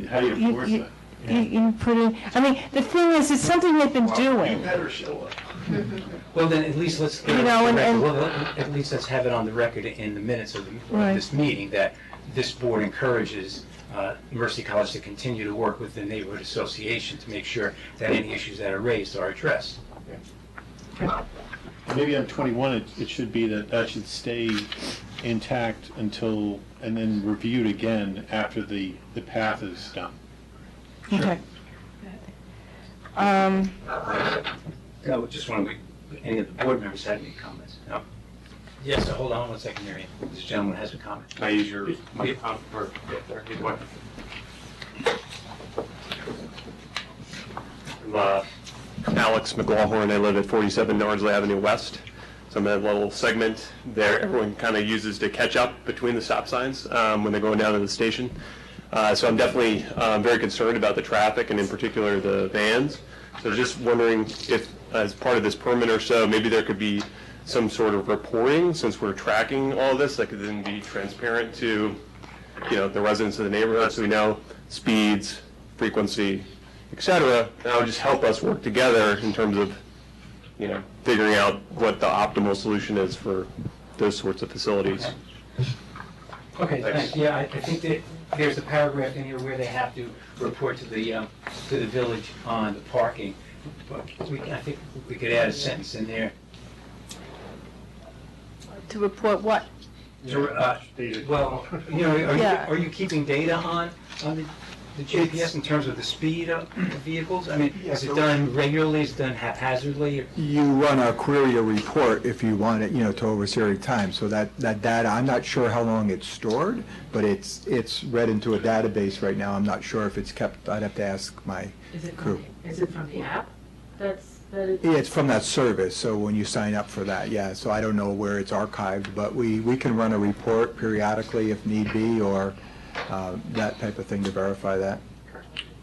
How do you enforce that? you put in, I mean, the thing is, it's something they've been doing. better show up. Well, then, at least let's get it on the record. Well, at least let's have it on the record in the minutes of this meeting, that this board encourages Mercy College to continue to work with the neighborhood association to make sure that any issues that are raised are addressed. Maybe on 21, it should be that should stay intact until, and then reviewed again after the path is done. Okay. No, just want to, any of the board members had any comments? No? Yes, hold on one second, Mary. This gentleman has a comment. Can I use your microphone for, what? I'm Alex McLaughlin. I live at 47 Norrisley Avenue West. So I'm in a little segment there everyone kind of uses to catch up between the stop signs when they're going down to the station. So I'm definitely very concerned about the traffic and in particular the vans. So just wondering if as part of this permit or so, maybe there could be some sort of reporting, since we're tracking all of this, that could then be transparent to, the residents of the neighborhood, so we know speeds, frequency, et cetera. That would just help us work together in terms of, figuring out what the optimal solution is for those sorts of facilities. Okay, thanks. Yeah, I think that there's a paragraph in here where they have to report to the village on the parking. But I think we could add a sentence in there. To report what? Well, are you keeping data on the GPS in terms of the speed of the vehicles? I mean, is it done regularly, is it done haphazardly? You run a query or report if you want it, to over a period of time. So that data, I'm not sure how long it's stored, but it's read into a database right now. I'm not sure if it's kept, I'd have to ask my crew. Is it from the app? Yeah, it's from that service, so when you sign up for that, yeah. So I don't know where it's archived, but we can run a report periodically if need be, or that type of thing to verify that.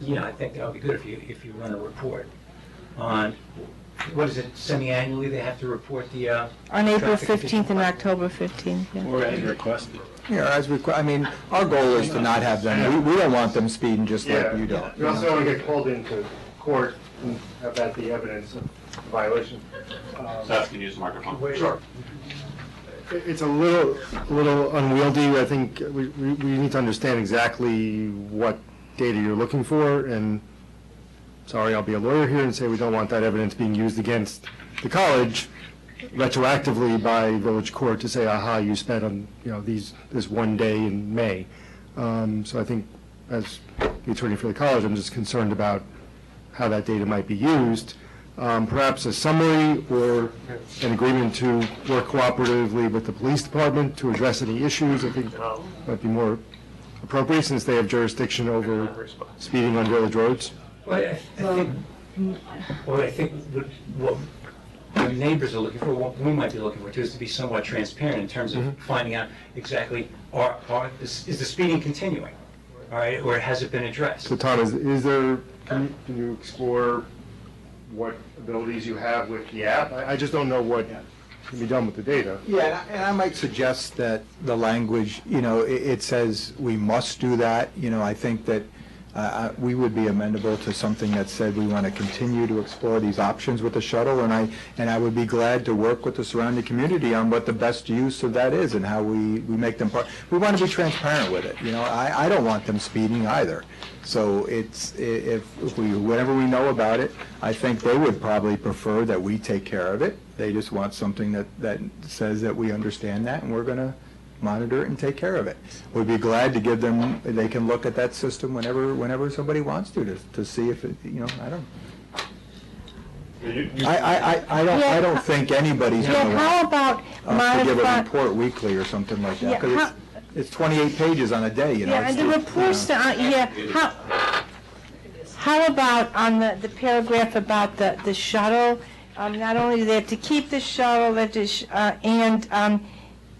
Yeah, I think that would be good if you run a report on, what is it, semi-annually they have to report the On April traffic 15th and October 15th, yeah. Or as requested. Yeah, our goal is to not have them, we don't want them speeding just like you don't. You also don't want to get called into court and have that be evidence of violation. Seth, can you use the microphone? Sure. It's a little unwieldy. I think we need to understand exactly what data you're looking for, and sorry, I'll be a lawyer here and say we don't want that evidence being used against the college retroactively by village court to say, aha, you spent on, this one day in May. So I think as the attorney for the college, I'm just concerned about how that data might be used. perhaps a summary or an agreement to work cooperatively with the police department to address any issues. I think might be more appropriate since they have jurisdiction over speeding on village roads. Well, I think what the neighbors are looking for, what we might be looking for too, is to be somewhat transparent in terms of finding out exactly, is the speeding continuing? All right, or has it been addressed? So Tom, is there, can you explore what abilities you have with the app? I just don't know what can be done with the data. Yeah, and I might suggest that the language, it says we must do that. I think that we would be amenable to something that said we want to continue to explore these options with the shuttle, and I would be glad to work with the surrounding community on what the best use of that is and how we make them part. We want to be transparent with it. I don't want them speeding either. So whatever we know about it, I think they would probably prefer that we take care of it. They just want something that says that we understand that, and we're going to monitor it and take care of it. We'd be glad to give them, they can look at that system whenever somebody wants to see if it, I don't. I don't think anybody's going to how about to give a report weekly or something like that. 'Cause it's 28 pages on a day, Yeah, and the reports, how about on the paragraph about the shuttle, not only they have to keep the shuttle,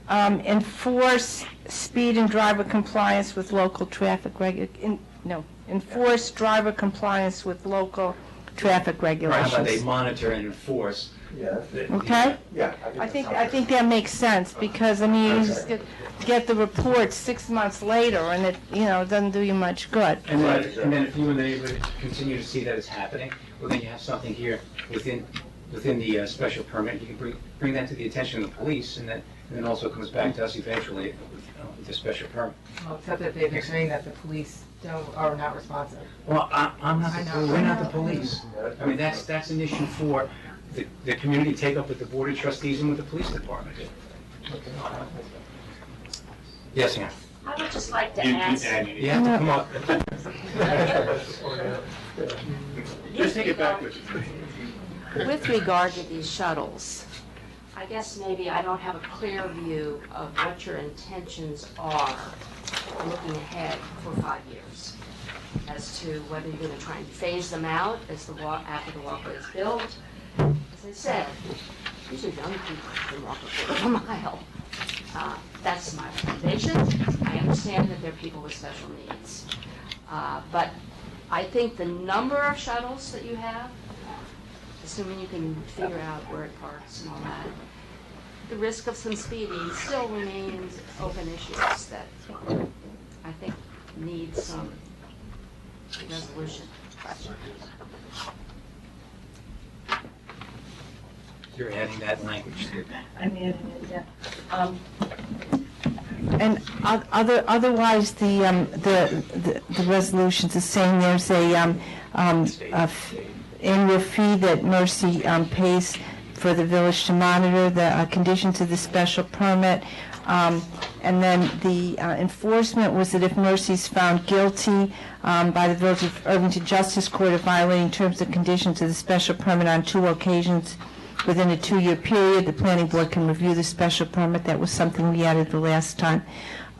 enforce speed and driver compliance with local traffic enforce driver compliance with local traffic regulations. How about they monitor and enforce? Okay? Yeah. I think that makes sense, because, you just get the report 6 months later, and it, doesn't do you much good. And then if you and the neighbor continue to see that it's happening, well, then you have something here within the special permit. You can bring that to the attention of the police, and then also comes back to us eventually with the special permit. Well, except that they've been saying that the police are not responsive. Well, we're not the police. That's an issue for the community to take up with the board of trustees and with the police department. Yes, ma'am. I would just like to ask. You have to come up. Just take it back with you. With regard to these shuttles, I guess maybe I don't have a clear view of what your intentions are looking ahead for 5 years, as to whether you're going to try and phase them out after the walkway is built. As I said, these are young people who can walk a quarter of a mile. That's my recommendation. I understand that there are people with special needs. But I think the number of shuttles that you have, assuming you can figure out where it parks and all that, the risk of some speeding still remains open issues that I think need some resolution. You're adding that language to it. I'm adding it, yeah. And otherwise, the resolutions are saying there's a annual fee that Mercy pays for the village to monitor the conditions of the special permit. And then the enforcement was that if Mercy's found guilty by the Village of Irvington Justice Court of violating terms and conditions of the special permit on 2 occasions within a 2-year period, the planning board can review the special permit. That was something we added the last time.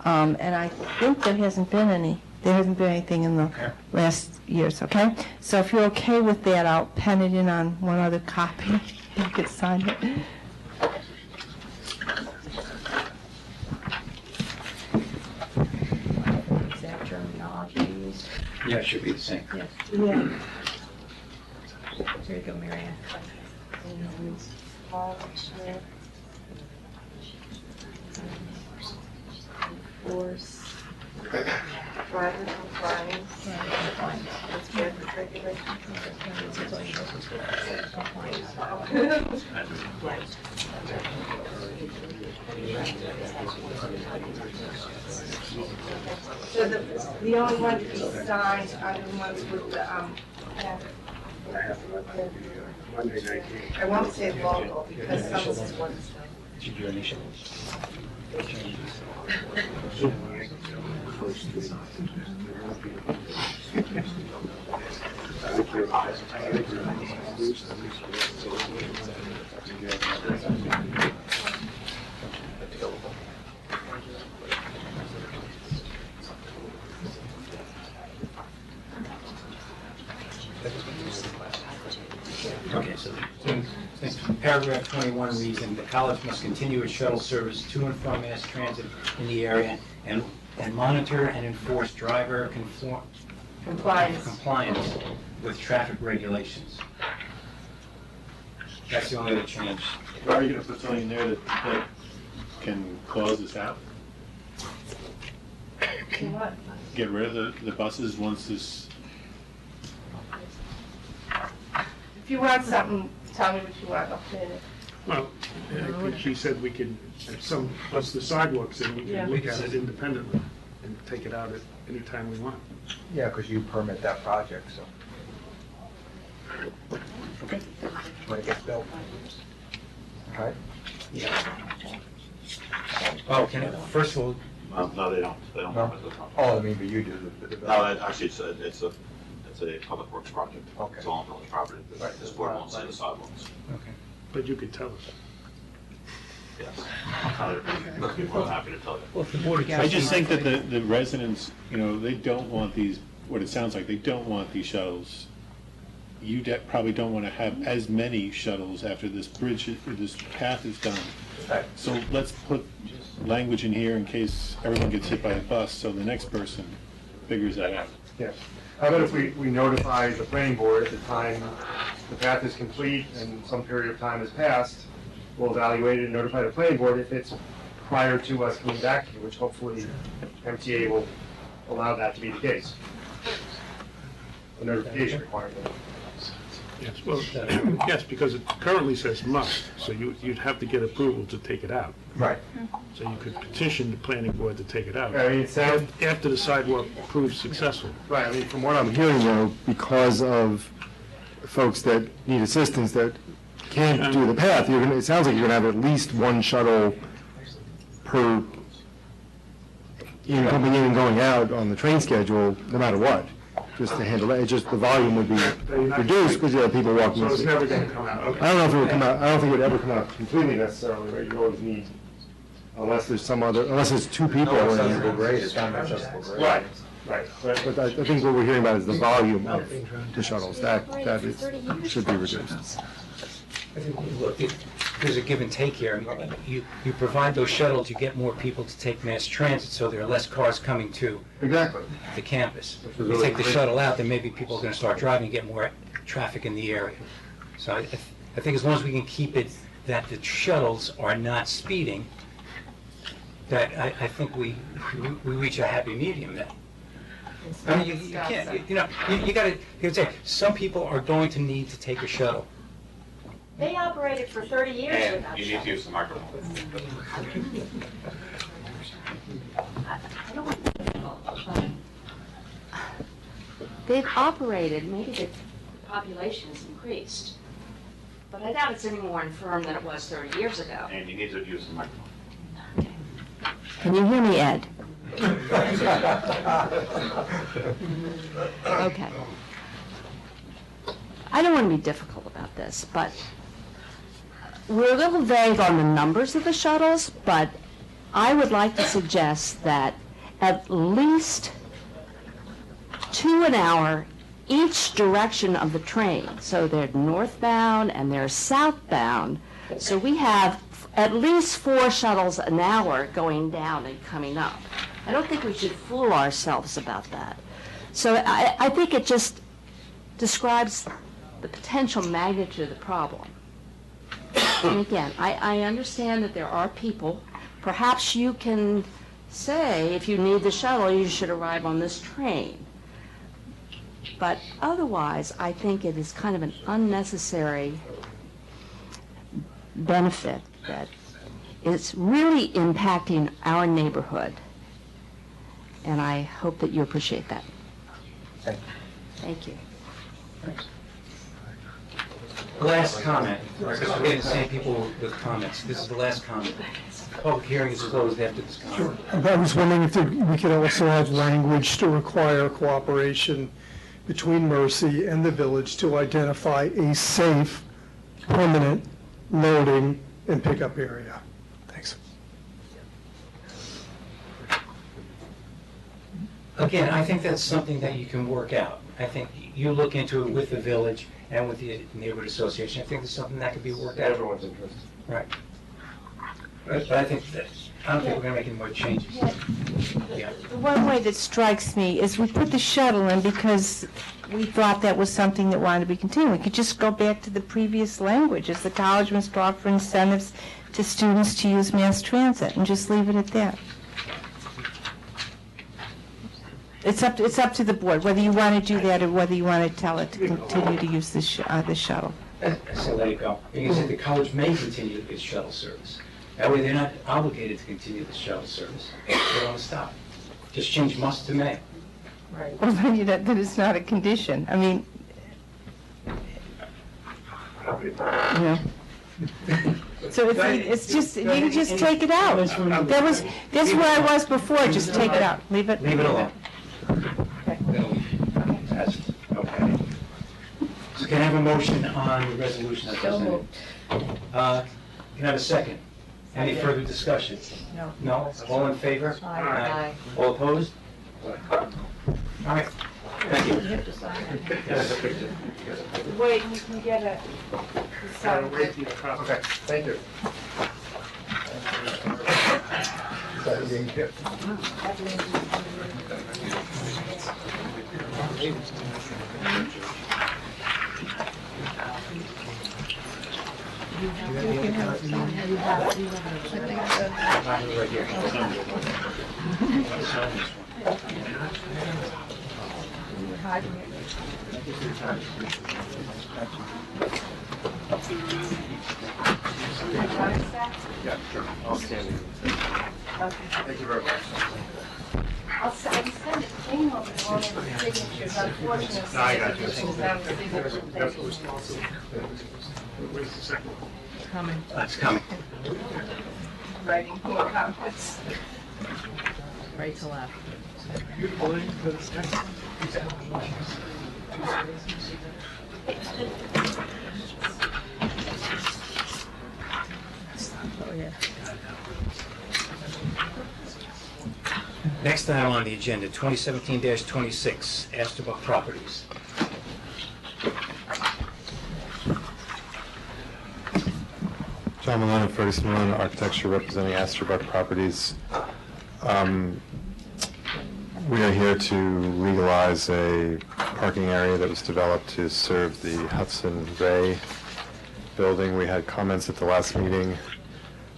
And I think there hasn't been anything in the last years, okay? So if you're okay with that, I'll pen it in on one other copy. You can sign it. Is that terminology used? Yeah, it should be the same. Yes. Yeah. There you go, Mary Ann. Enforce driver compliance with traffic So the only ones to be signed are the ones with the, I won't say local because some of these ones don't. Should your initials? Okay, so paragraph 21 reads, "And the college must continue its shuttle service to and from mass transit in the area and monitor and enforce driver compliance with traffic regulations." That's the only other change. Are you going to put something in there that can close this out? Get rid of the buses once this, If you want something, tell me what you want, I'll put it. Well, I think she said we could, at some, plus the sidewalks, and we Yeah. can look at it independently and take it out at any time we want. Yeah, because you permit that project, so. okay. When it gets built. Okay. Oh, can I, first of all, No, they don't. They don't permit the tunnel. Oh, I mean, but you do the No, actually, it's a public works project. Okay. It's all on village property. This board won't see the sidewalks. okay. But you could tell us. Yes. I'd be more than happy to tell you. Well, if the board of I just trustees- think that the residents, they don't want these, what it sounds like, they don't want these shuttles. You probably don't want to have as many shuttles after this bridge, or this path is done. So let's put language in here in case everyone gets hit by a bus, so the next person figures that out. Yes. How about if we notify the planning board at the time the path is complete and some period of time has passed, we'll evaluate it and notify the planning board if it's prior to us coming back here, which hopefully MTA will allow that to be the case. A notification requirement. Yes, well, yes, because it currently says must, so you'd have to get approval to take it out. Right. So you could petition the planning board to take it out. I mean, it sounds, After the sidewalk proves successful. right, I mean, from what I'm hearing though, because of folks that need assistance that can't do the path, it sounds like you're gonna have at least one shuttle per, coming in and going out on the train schedule, no matter what, just to handle that. It's just the volume would be reduced because you have people walking. So it's never going to come out, okay. I don't know if it would come out, I don't think it would ever come out completely necessarily, right? You always need, unless there's two people. No accessible grade, it's not an accessible grade. Right, right. But I think what we're hearing about is the volume of the shuttles, that should be reduced. I think, look, there's a give and take here. You provide those shuttles, you get more people to take mass transit, so there are less cars coming to Exactly. the campus. If you take the shuttle out, then maybe people are going to start driving and get more traffic in the area. So I think as long as we can keep it that the shuttles are not speeding, that I think we reach a happy medium then. I mean, you can't, you got to say, some people are going to need to take a shuttle. They operated for 30 years And without you need to use the microphone. They've operated, maybe The population has increased. But I doubt it's any more infirm than it was 30 years ago. And you need to use the microphone. Can you hear me, Ed? Okay. I don't want to be difficult about this, but we're a little vague on the numbers of the shuttles, but I would like to suggest that at least 2 an hour each direction of the train. So they're northbound and they're southbound. So we have at least 4 shuttles an hour going down and coming up. I don't think we should fool ourselves about that. So I think it just describes the potential magnitude of the problem. And again, I understand that there are people, perhaps you can say if you need the shuttle, you should arrive on this train. But otherwise, I think it is kind of an unnecessary benefit that is really impacting our neighborhood. And I hope that you appreciate that. Thank you. Last comment, because we're getting the same people with comments. This is the last comment. Public hearing is closed after this comment. I was wondering if we could also have language to require cooperation between Mercy and the village to identify a safe, permanent loading and pickup area. Thanks. Again, I think that's something that you can work out. I think you look into it with the village and with the neighborhood association. I think it's something that can be worked out. Everyone's interested. Right. But I think that, I don't think we're gonna make any more changes. Yeah. The one way that strikes me is we put the shuttle in because we thought that was something that wanted to be continued. We could just go back to the previous language, as the college must offer incentives to students to use mass transit, and just leave it at that. It's up to the board, whether you want to do that or whether you want to tell it to continue to use the shuttle. So let it go. Because the college may continue its shuttle service. That way they're not obligated to continue the shuttle service. They want to stop. Just change must to may. Right. Well, then that is not a condition. I mean, you know. So it's just, you can just take it out. That's where I was before, just take it out. Leave it. Leave it alone. That's, okay. So can I have a motion on the resolution as presented? Can I have a second? Any further discussion? No. No? All in favor? Aye. All opposed? All right. Thank you. You have to sign it. Wait, you can get it. Okay, thank you. Right here. Yeah, sure. I'll stand in. Thank you very much. I'll send it to him over the one of the signatures, unfortunately. No, I got you. Where's the second one? Coming. That's coming. Writing more comments. Right to left. Oh, yeah. Next item on the agenda, 2017-26, Astorbuck Properties. John Malone, Ferguson Malone Architecture, representing Astorbuck Properties. We are here to legalize a parking area that was developed to serve the Hudson Ray building. We had comments at the last meeting,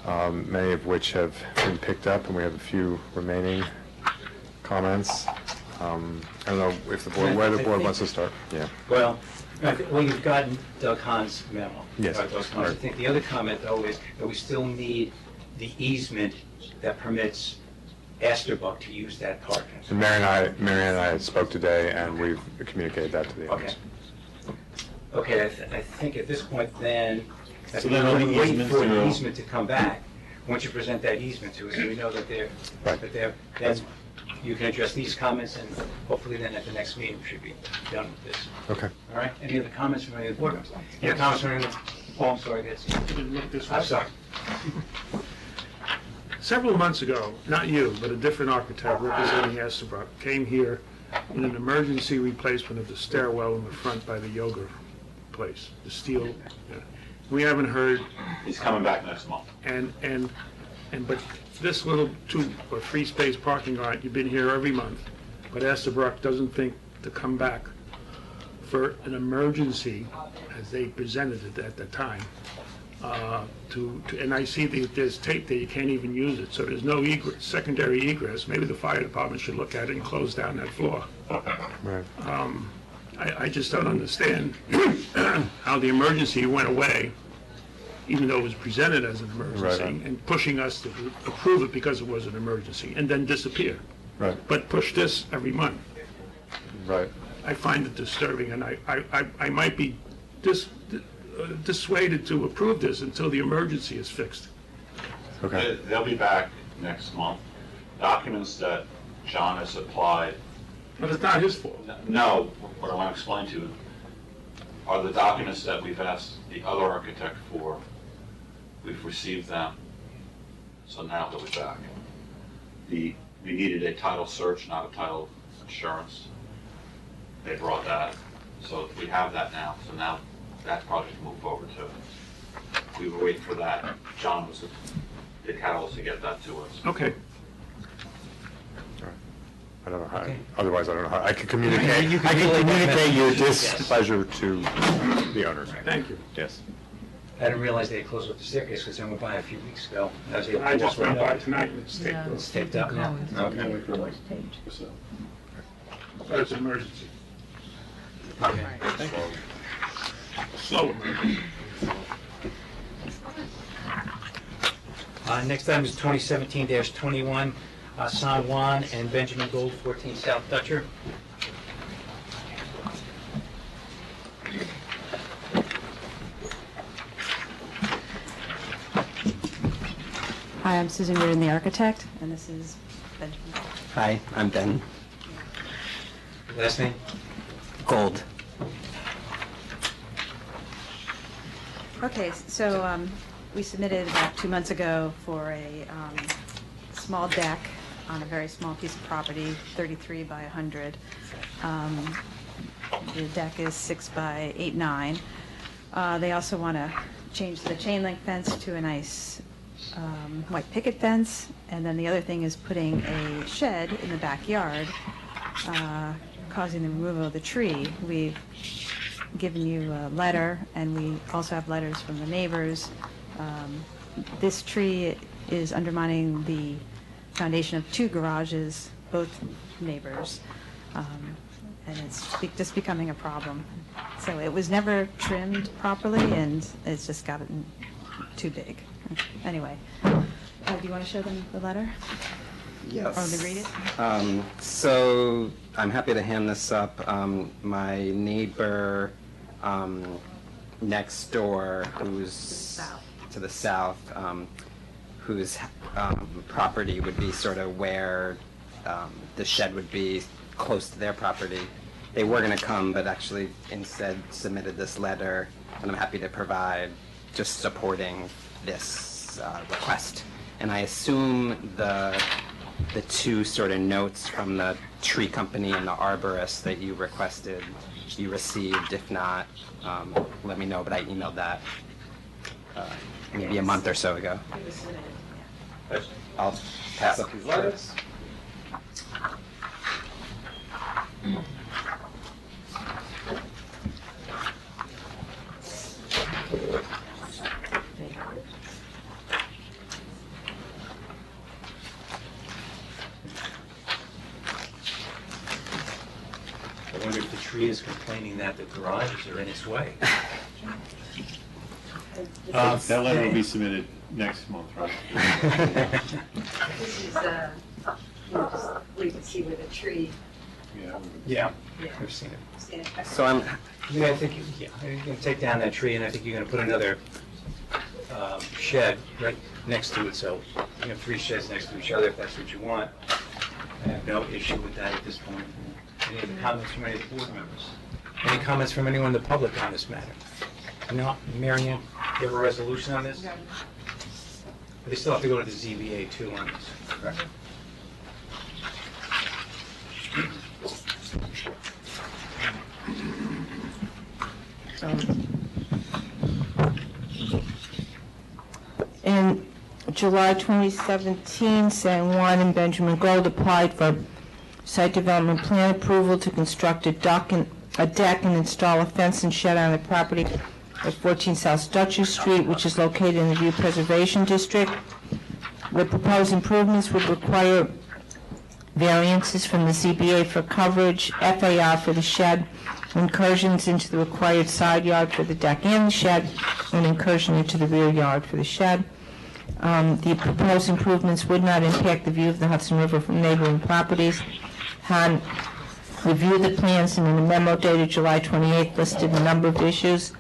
many of which have been picked up, and we have a few remaining comments. I don't know if the board, where the board wants to start. Yeah. Well, you've gotten Doug Hahn's memo. Yes. Right, Doug Hahn's. I think the other comment, though, is that we still need the easement that permits Astorbuck to use that parking. And Mary and I spoke today, and we've communicated that to the owners. Okay, I think at this point then, So then all the wait easements for the are- easement to come back. Once you present that easement to us, we know that then you can address these comments, and hopefully then at the next meeting, we should be done with this. Okay. All right, any other comments from any of the board members? Any comments from any of the, oh, I'm sorry, that's, Didn't look this way. I'm sorry. Several months ago, not you, but a different architect representing Estabrook came here in an emergency replacement of the stairwell in the front by the yoga place, the steel. Yeah. We haven't heard. He's coming back next month. But this little 2 or 3 space parking lot, you've been here every month, but Estabrook doesn't think to come back for an emergency, as they presented it at the time. And I see that there's tape there, you can't even use it, so there's no egress, secondary egress. Maybe the fire department should look at it and close down that floor. Right. I just don't understand how the emergency went away, even though it was presented as an emergency, Right. and pushing us to approve it because it was an emergency, and then disappear. Right. But push this every month. Right. I find it disturbing, and I might be dissuaded to approve this until the emergency is fixed. Okay. They'll be back next month. Documents that John has supplied But it's not his fault. No, what I want to explain to you are the documents that we've asked the other architect for. We've received them, so now they'll be back. We needed a title search, not a title insurance. They brought that, so we have that now, so now that project can move forward too. We were waiting for that. John was the catalyst to get that to us. Okay. I don't know how, Okay. otherwise I don't know how, I can communicate, You can I can relay that communicate your message. displeasure to the owners. Thank you. Yes. I didn't realize they had closed up the staircase because I went by a few weeks ago. I was able to I just walk went right by up. tonight, and it's taped Yeah. It's taped up now? No, Okay. But it's an emergency. Okay. Slow emergency. Next item is 2017-21, San Juan and Benjamin Gold, 14 South Dutcher. Hi, I'm Susan Reardon, the architect, and this is Benjamin. Hi, I'm Ben Last name? Gold. Okay, so we submitted about 2 months ago for a small deck on a very small piece of property, 33 by 100. The deck is 6 by 8, 9. They also want to change the chain link fence to a nice white picket fence, and then the other thing is putting a shed in the backyard, causing the removal of the tree. We've given you a letter, and we also have letters from the neighbors. This tree is undermining the foundation of 2 garages, both neighbors, and it's just becoming a problem. So it was never trimmed properly, and it's just gotten too big. Anyway, do you want to show them the letter? Yes. Or they read it? So I'm happy to hand this up. My neighbor next door, who's to the south, whose property would be sort of where the shed would be close to their property. They were going to come, but actually instead submitted this letter, and I'm happy to provide just supporting this request. And I assume the 2 sort of notes from the tree company and the arborist that you requested, you received. If not, let me know, but I emailed that maybe a month or so ago. I'll pass up these letters. I wonder if the tree is complaining that the garages are in its way. That letter will be submitted next month, right? This is, just wait to see where the tree Yeah, I've seen it. stands. So I'm, Yeah, I think, you're going to take down that tree, and I think you're going to put another shed right next to it, so you have 3 sheds next to each other, if that's what you want. I have no issue with that at this point. Any other comments from any of the board members? Any comments from anyone in the public on this matter? No, Mary Ann, you have a resolution on this? But they still have to go to the ZBA too on this, correct? In July 2017, San Juan and Benjamin Gold applied for site development plan approval to construct a deck and install a fence and shed on the property at 14 South Dutcher Street, which is located in the View Preservation District. The proposed improvements would require variances from the ZBA for coverage, FAR for the shed, incursions into the required side yard for the deck and the shed, and incursion into the rear yard for the shed. The proposed improvements would not impact the view of the Hudson River from neighboring properties. Han reviewed the plans and in a memo dated July 28th listed a number of issues,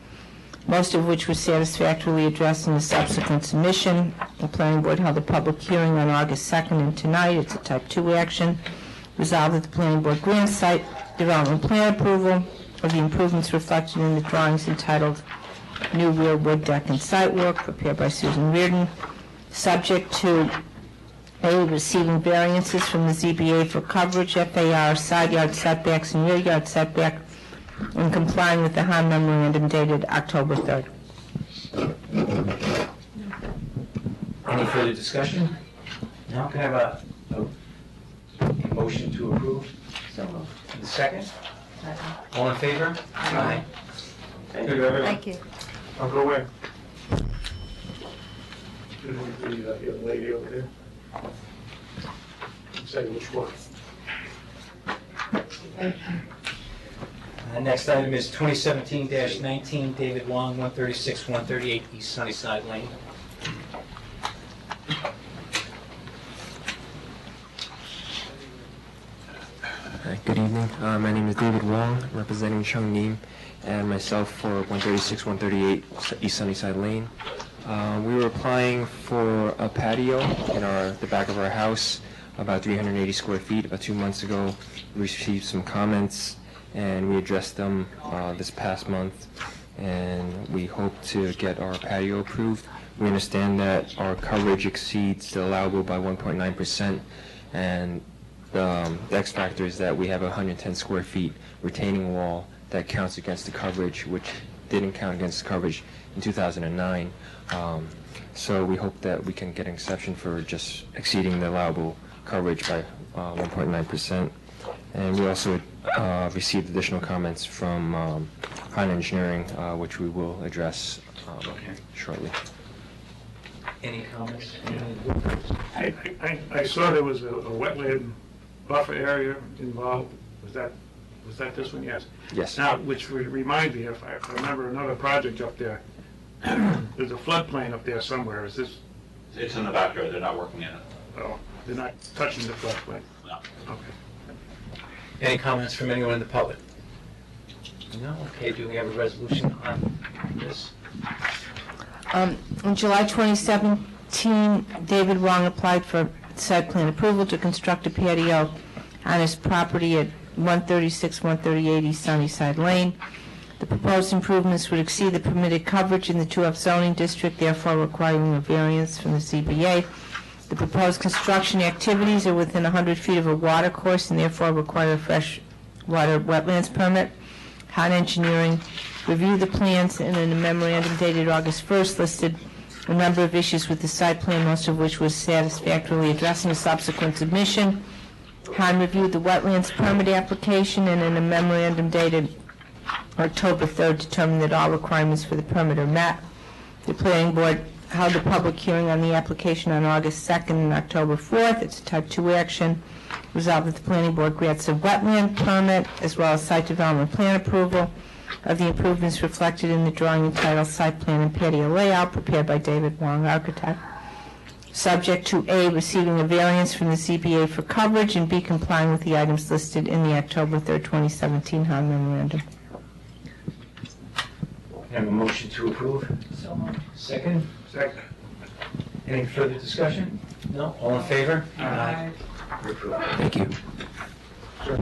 most of which were satisfactorily addressed in the subsequent submission. The planning board held a public hearing on August 2nd, and tonight it's a type 2 action. Resolved that the planning board grants site development plan approval of the improvements reflected in the drawings entitled New Rear Wood Deck and Site Work, prepared by Susan Reardon, subject to A, receiving variances from the ZBA for coverage, FAR, side yard setbacks, and rear yard setback, and complying with the Hahn memorandum dated October 3rd. Any further discussion? No, can I have a motion to approve? So moved. And second? All in favor? Aye. Thank you, everyone. Thank you. I'll go away. The young lady over there. Say which one. Next item is 2017-19, David Wong, 136, 138 East Sunnyside Lane. Good evening. My name is David Wong, representing Chung Neem and myself for 136, 138 East Sunnyside Lane. We were applying for a patio in the back of our house, about 380 square feet. About 2 months ago, we received some comments, and we addressed them this past month, and we hope to get our patio approved. We understand that our coverage exceeds the allowable by 1.9%, and the X factor is that we have a 110 square feet retaining wall that counts against the coverage, which didn't count against the coverage in 2009. So we hope that we can get an exception for just exceeding the allowable coverage by 1.9%. And we also received additional comments from Hahn Engineering, which we will address shortly. Any comments? I saw there was a wetland buffer area involved. Was that this one? Yes. Yes. Now, which would remind me, if I remember another project up there, there's a floodplain up there somewhere. Is this? It's in the backyard, they're not working in it. Oh, they're not touching the floodplain? No. Okay. Any comments from anyone in the public? No? Okay, do we have a resolution on this? In July 2017, David Wong applied for site plan approval to construct a patio on his property at 136, 138 East Sunnyside Lane. The proposed improvements would exceed the permitted coverage in the 2F zoning district, therefore requiring a variance from the ZBA. The proposed construction activities are within 100 feet of a water course and therefore require a fresh water wetlands permit. Hahn Engineering reviewed the plans and in a memorandum dated August 1st listed a number of issues with the site plan, most of which was satisfactorily addressed in a subsequent submission. Hahn reviewed the wetlands permit application and in a memorandum dated October 3rd determined that all requirements for the permit are met. The planning board held a public hearing on the application on August 2nd and October 4th. It's a type 2 action. Resolved that the planning board grants a wetland permit as well as site development plan approval of the improvements reflected in the drawing entitled Site Plan and Patio Layout prepared by David Wong, architect, subject to A, receiving a variance from the ZBA for coverage, and B, complying with the items listed in the October 3rd, 2017 Hahn memorandum. Have a motion to approve? So moved. Second? Second. Any further discussion? No? All in favor? Aye. You're approved. Thank you. Sure.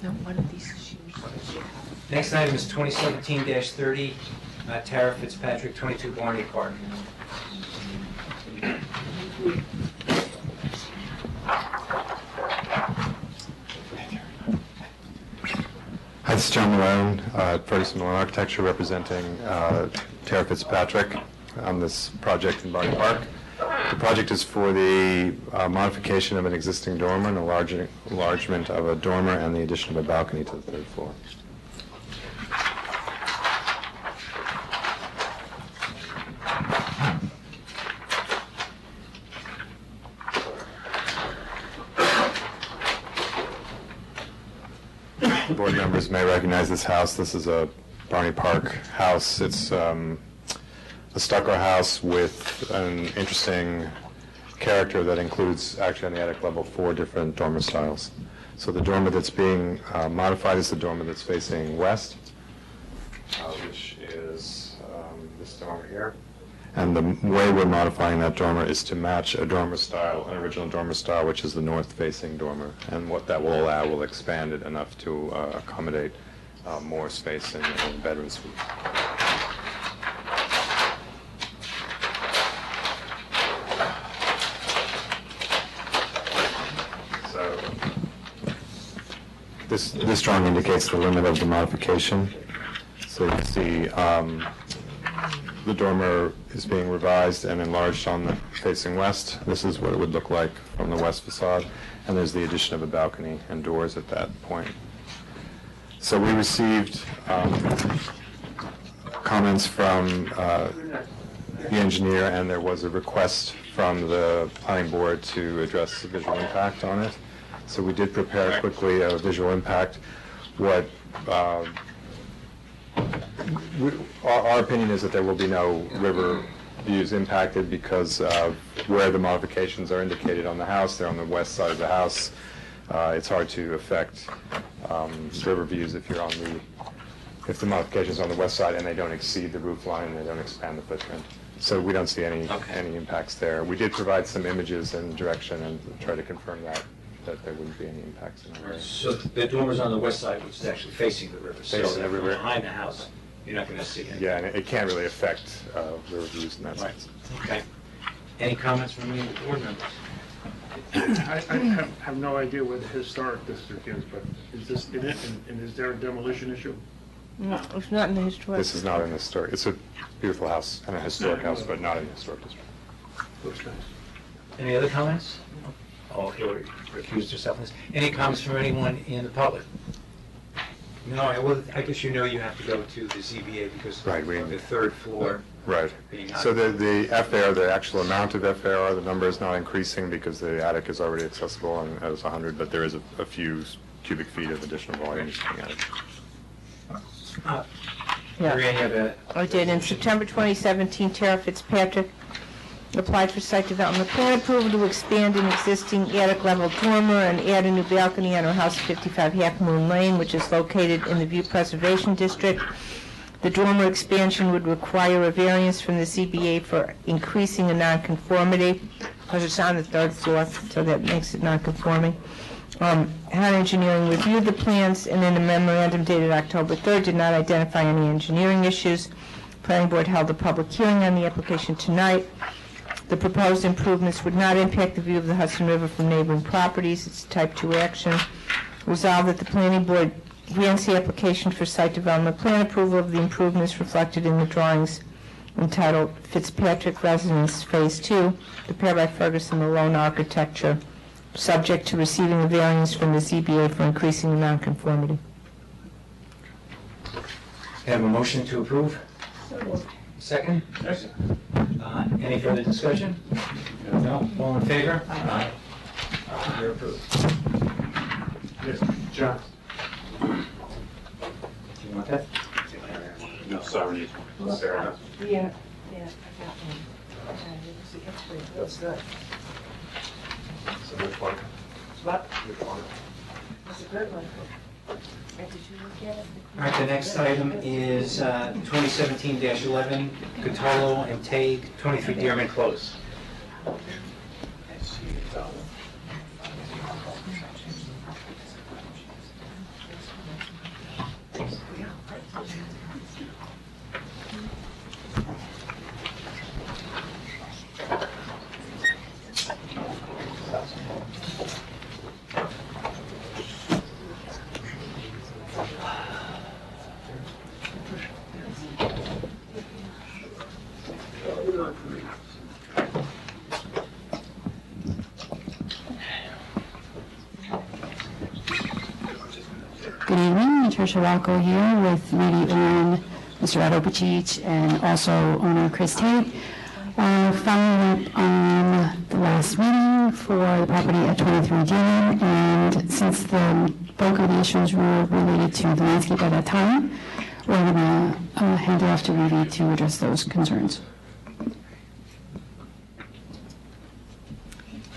No, one of these issues. Next item is 2017-30, Tara Fitzpatrick, 22 Barney Park. Hi, this is John Malone, Ferguson Malone Architecture, representing Tara Fitzpatrick on this project in Barney Park. The project is for the modification of an existing dormer, and enlargement of a dormer, and the addition of a balcony to the third floor. Board members may recognize this house. This is a Barney Park house. It's a stucco house with an interesting character that includes, actually on the attic level, 4 different dormer styles. So the dormer that's being modified is the dormer that's facing west, which is this dormer here. And the way we're modifying that dormer is to match a dormer style, an original dormer style, which is the north-facing dormer. And what that will allow will expand it enough to accommodate more space in the bedroom suite. So this drawing indicates the limit of the modification. So you can see the dormer is being revised and enlarged on the facing west. This is what it would look like from the west facade, and there's the addition of a balcony and doors at that point. So we received comments from the engineer, and there was a request from the planning board to address the visual impact on it. So we did prepare quickly a visual impact. What our opinion is that there will be no river views impacted because of where the modifications are indicated on the house. They're on the west side of the house. It's hard to affect river views if the modifications are on the west side and they don't exceed the roof line and they don't expand the footprint. So we don't see any impacts there. We did provide some images and direction and try to confirm that there wouldn't be any impacts in that area. So the dormer's on the west side, which is actually facing the river. Facing the river. Behind the house, you're not going to see it. Yeah, and it can't really affect river views in that sense. Okay. Any comments from any of the board members? I have no idea where the historic district is, but is this in it, and is there a demolition issue? No, it's not in the historic. This is not in the historic. It's a beautiful house and a historic house, but not in the historic district. Looks nice. Any other comments? Oh, Hillary recused herself from this. Any comments from anyone in the public? No, well, I guess you have to go to the ZBA because the third floor. Right. So the FAR, the actual amount of FAR, the number is not increasing because the attic is already accessible and it was 100, but there is a few cubic feet of additional volume in the attic. I did. In September 2017, Tara Fitzpatrick applied for site development plan approval to expand an existing attic level dormer and add a new balcony on her house at 55 Half Moon Lane, which is located in the View Preservation District. The dormer expansion would require a variance from the ZBA for increasing a nonconformity, because it's on the third floor, so that makes it nonconforming. Han Engineering reviewed the plans, and in a memorandum dated October 3rd, did not identify any engineering issues. Planning Board held a public hearing on the application tonight. The proposed improvements would not impact the view of the Hudson River from neighboring properties. It's a type 2 action. Resolved that the Planning Board grants the application for site development plan approval of the improvements reflected in the drawings entitled Fitzpatrick Residence Phase 2, prepared by Ferguson Malone Architecture, subject to receiving a variance from the ZBA for increasing the nonconformity. Have a motion to approve? Second? Any further discussion? No? All in favor? Aye. You're approved. Yes, John. Do you want that? No, sorry. Sarah. Yeah, I got one. That's good. So which one? What? Which one? That's a good one. Did you look at it? All right, the next item is 2017-11, Catolo and Tague, 23 Dearman Close. Good evening, Natasha Rocco here with Rudy and Mr. Otto Pacic and also owner Chris Tate. Following up on the last meeting for the property at 23 Dean, and since the bulk of the issues were related to the landscape at that time, we're going to hand it off to Rudy to address those concerns.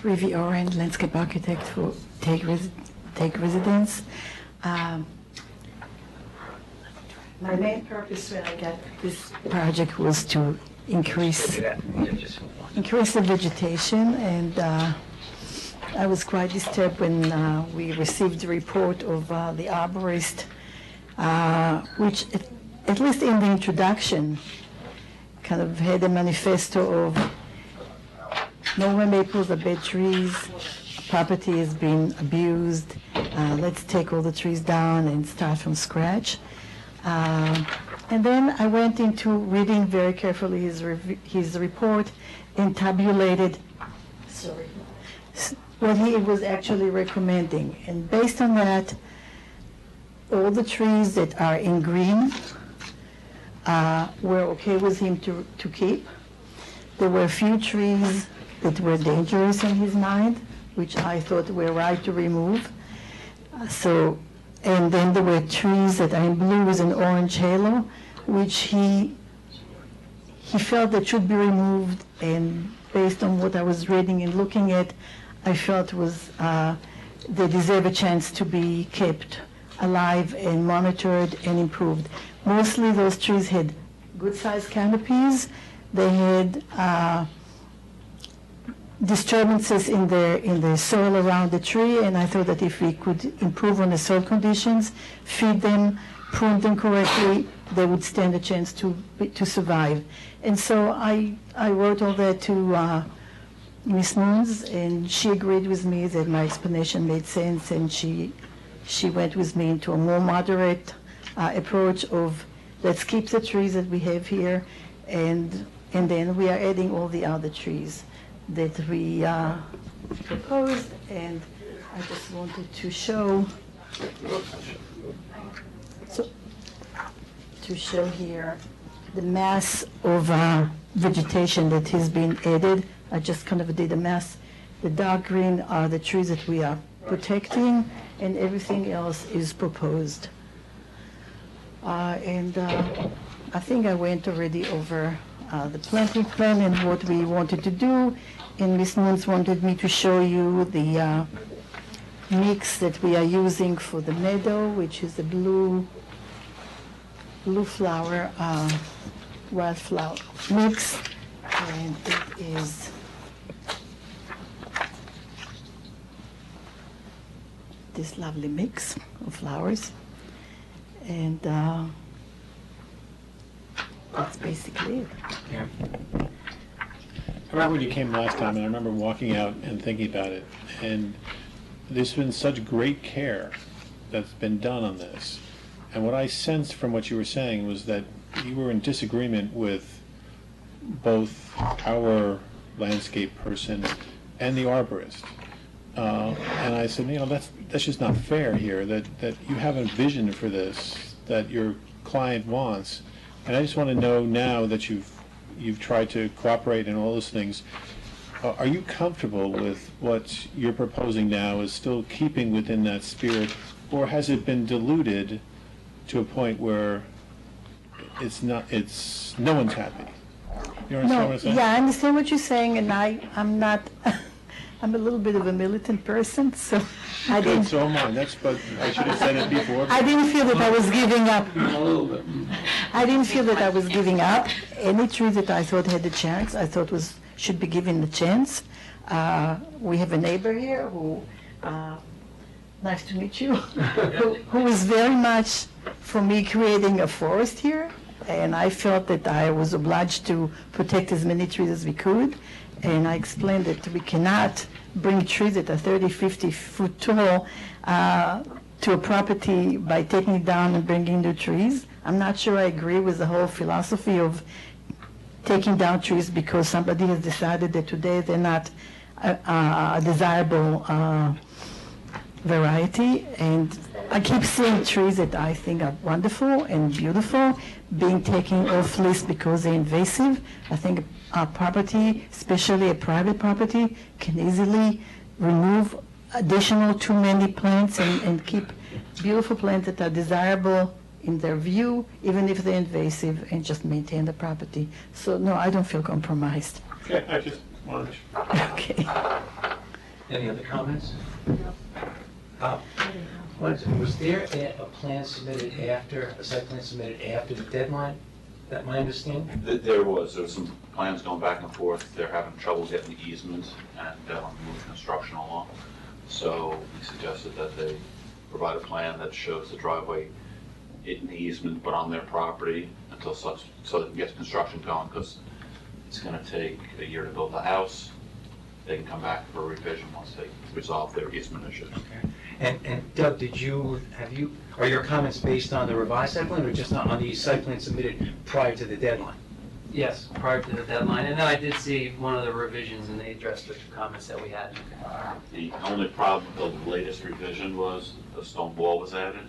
Rivi Oren, landscape architect for Take Residence. My main purpose when I got this project was to increase the vegetation, and I was quite disturbed when we received the report of the arborist, which at least in the introduction kind of had a manifesto of Norway maples are bad trees, property has been abused, let's take all the trees down and start from scratch. And then I went into reading very carefully his report and tabulated what he was actually recommending. And based on that, all the trees that are in green were okay with him to keep. There were a few trees that were dangerous in his mind, which I thought were right to remove. And then there were trees that are in blue with an orange halo, which he felt that should be removed. And based on what I was reading and looking at, I felt they deserve a chance to be kept alive and monitored and improved. Mostly those trees had good-sized canopies. They had disturbances in the soil around the tree, and I thought that if we could improve on the soil conditions, feed them, prune them correctly, they would stand a chance to survive. And so I wrote all that to Ms. Moons, and she agreed with me that my explanation made sense, and she went with me into a more moderate approach of let's keep the trees that we have here, and then we are adding all the other trees that we proposed. And I just wanted to show here the mass of vegetation that has been added. I just kind of did a mass. The dark green are the trees that we are protecting, and everything else is proposed. And I think I went already over the planting plan and what we wanted to do. And Ms. Moons wanted me to show you the mix that we are using for the meadow, which is the blue flower, wildflower mix. And it is this lovely mix of flowers. And that's basically it. Yeah. I remember when you came last time, and I remember walking out and thinking about it, and there's been such great care that's been done on this. And what I sensed from what you were saying was that you were in disagreement with both our landscape person and the arborist. And I said, that's just not fair here, that you have a vision for this that your client wants. And I just want to know now that you've tried to cooperate and all those things, are you comfortable with what you're proposing now is still keeping within that spirit, or has it been diluted to a point where no one's happy? You understand what I'm saying? Yeah, I understand what you're saying, and I'm not, I'm a little bit of a militant person, so I didn't. So am I. But I should have said it before. I didn't feel that I was giving up. I didn't feel that I was giving up. Any tree that I thought had a chance, I thought should be given a chance. We have a neighbor here who, nice to meet you, who is very much for me creating a forest here. And I felt that I was obliged to protect as many trees as we could. And I explained that we cannot bring trees that are 30, 50 foot tall to a property by taking it down and bringing new trees. I'm not sure I agree with the whole philosophy of taking down trees because somebody has decided that today they're not a desirable variety. And I keep seeing trees that I think are wonderful and beautiful being taken off list because they're invasive. I think our property, especially a private property, can easily remove additional too many plants and keep beautiful plants that are desirable in their view, even if they're invasive, and just maintain the property. So no, I don't feel compromised. Okay, I just wanted to. Okay. Any other comments? Was there a plan submitted after, a site plan submitted after the deadline that my understanding? There was some plans going back and forth. They're having trouble getting the easement and moving construction along. So we suggested that they provide a plan that shows the driveway in the easement, but on their property until such, so they can get the construction going, because it's gonna take a year to build the house. They can come back for a revision once they resolve their easement issues. And Doug, are your comments based on the revised site plan or just on the site plan submitted prior to the deadline? Yes, prior to the deadline, and then I did see one of the revisions, and they addressed the comments that we had. The only problem with the latest revision was the stone wall was added,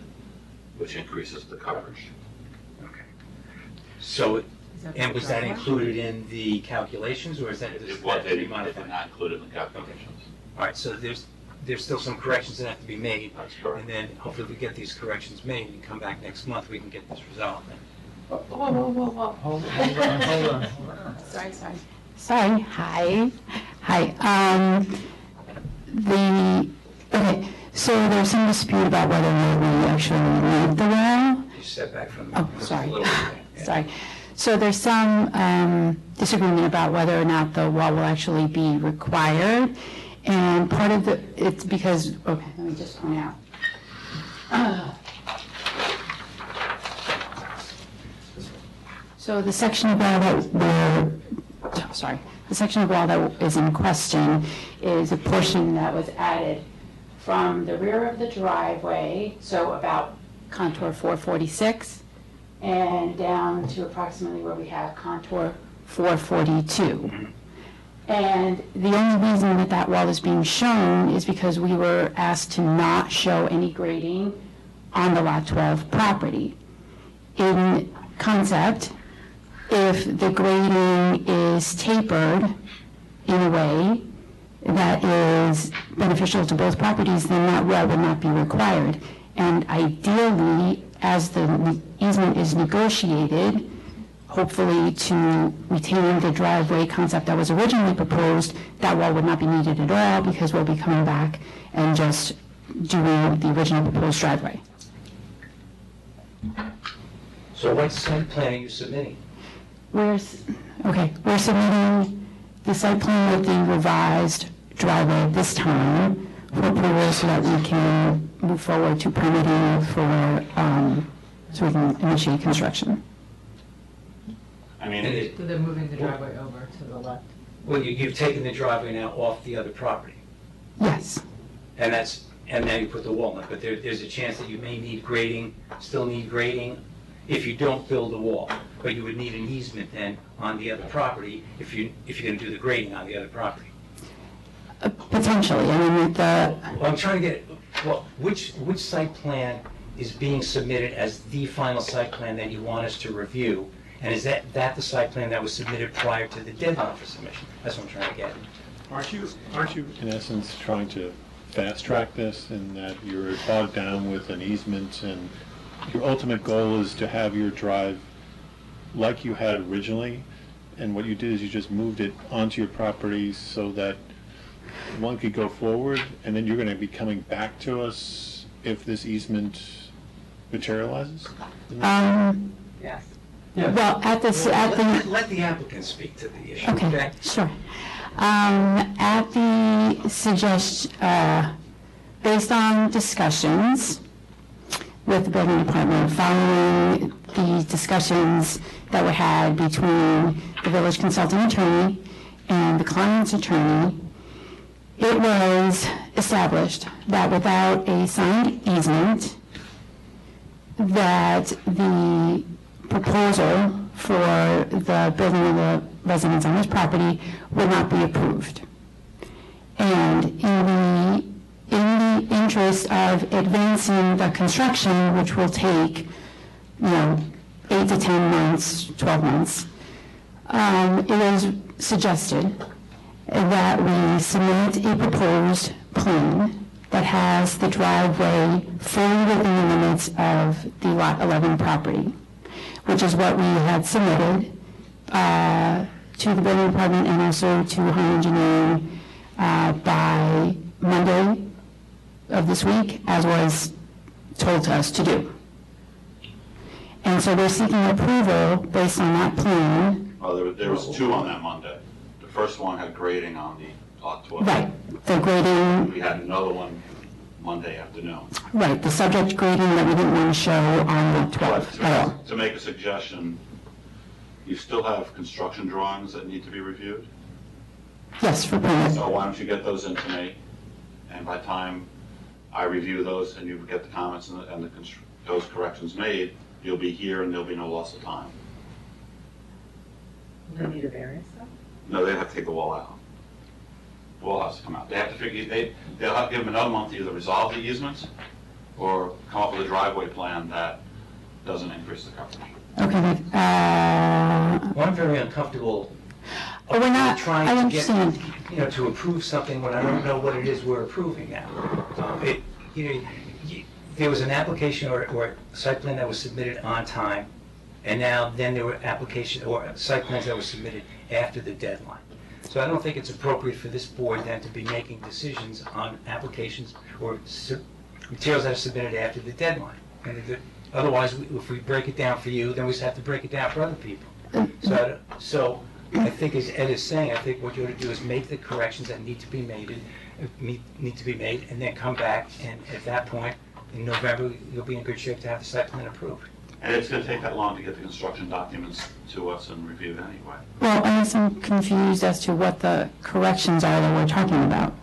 which increases the coverage. So, and was that included in the calculations, or is that? It was, they did not include it in the calculations. All right, so there's still some corrections that have to be made. That's correct. And then hopefully if we get these corrections made and come back next month, we can get this resolved then. Whoa. Hold on. Sorry. Hi. Okay, so there's some dispute about whether or not we actually leave the wall. You step back from Oh, sorry. Sorry. So there's some disagreement about whether or not the wall will actually be required. And part of it's because, okay, let me just point out. So the section of wall the section of wall that is in question is a portion that was added from the rear of the driveway, so about contour 446, and down to approximately where we have contour 442. And the only reason that that wall is being shown is because we were asked to not show any grading on the Lot 12 property. In concept, if the grading is tapered in a way that is beneficial to both properties, then that wall would not be required. And ideally, as the easement is negotiated, hopefully to retain the driveway concept that was originally proposed, that wall would not be needed at all because we'll be coming back and just doing the original proposed driveway. So what site plan are you submitting? We're submitting the site plan with the revised driveway this time for approval so that we can move forward to permitting for, so we can initiate construction. I mean, So they're moving the driveway over to the left. Well, you've taken the driveway now off the other property, Yes. and now you put the wall in, but there's a chance that you may need grading, still need grading, if you don't build the wall. But you would need an easement then on the other property if you're gonna do the grading on the other property. Potentially, I mean, with the, Well, I'm trying to get, which site plan is being submitted as the final site plan that you want us to review? And is that the site plan that was submitted prior to the deadline for submission? That's what I'm trying to get. Aren't you in essence trying to fast track this in that you're bogged down with an easement and your ultimate goal is to have your drive like you had originally, and what you did is you just moved it onto your property so that one could go forward, and then you're going to be coming back to us if this easement materializes? Yes. well, at Let the applicant speak to the issue, okay? Okay, sure. At the based on discussions with the building department, following the discussions that were had between the village consulting attorney and the client's attorney, it was established that without a signed easement, that the proposal for the building of the residence on this property would not be approved. And in the interest of advancing the construction, which will take, 8 to 10 months, 12 months, it was suggested that we submit a proposed plan that has the driveway fully within the limits of the Lot 11 property, which is what we had submitted to the building department and also to Home Engineering by Monday of this week, as was told to us to do. And so we're seeking approval based on that plan. There was two on that Monday. The first one had grading on the lot 12. Right, the grading, We had another one Monday afternoon. right, the subject grading that we didn't want to show on the 12th at all. To make a suggestion, you still have construction drawings that need to be reviewed? Yes, for permit. So why don't you get those into me? And by the time I review those and you get the comments and those corrections made, you'll be here and there'll be no loss of time. They need a variance though? No, they have to take the wall out. Wall has to come out. They have to they'll have to give them another month to either resolve the easements or come up with a driveway plan that doesn't increase the coverage. Okay, Well, I'm very uncomfortable. Oh, we're not- Trying I to understand. get, to approve something when I don't know what it is we're approving now. There was an application or site plan that was submitted on time, and then there were applications or site plans that were submitted after the deadline. So I don't think it's appropriate for this board then to be making decisions on applications or materials that are submitted after the deadline. Otherwise, if we break it down for you, then we just have to break it down for other people. So I think, as Ed is saying, I think what you ought to do is make the corrections that need to be made, and then come back, and at that point, in November, you'll be in good shape to have the site plan approved. And it's going to take that long to get the construction documents to us and reviewed anyway. well, I guess I'm confused as to what the corrections are that we're talking about.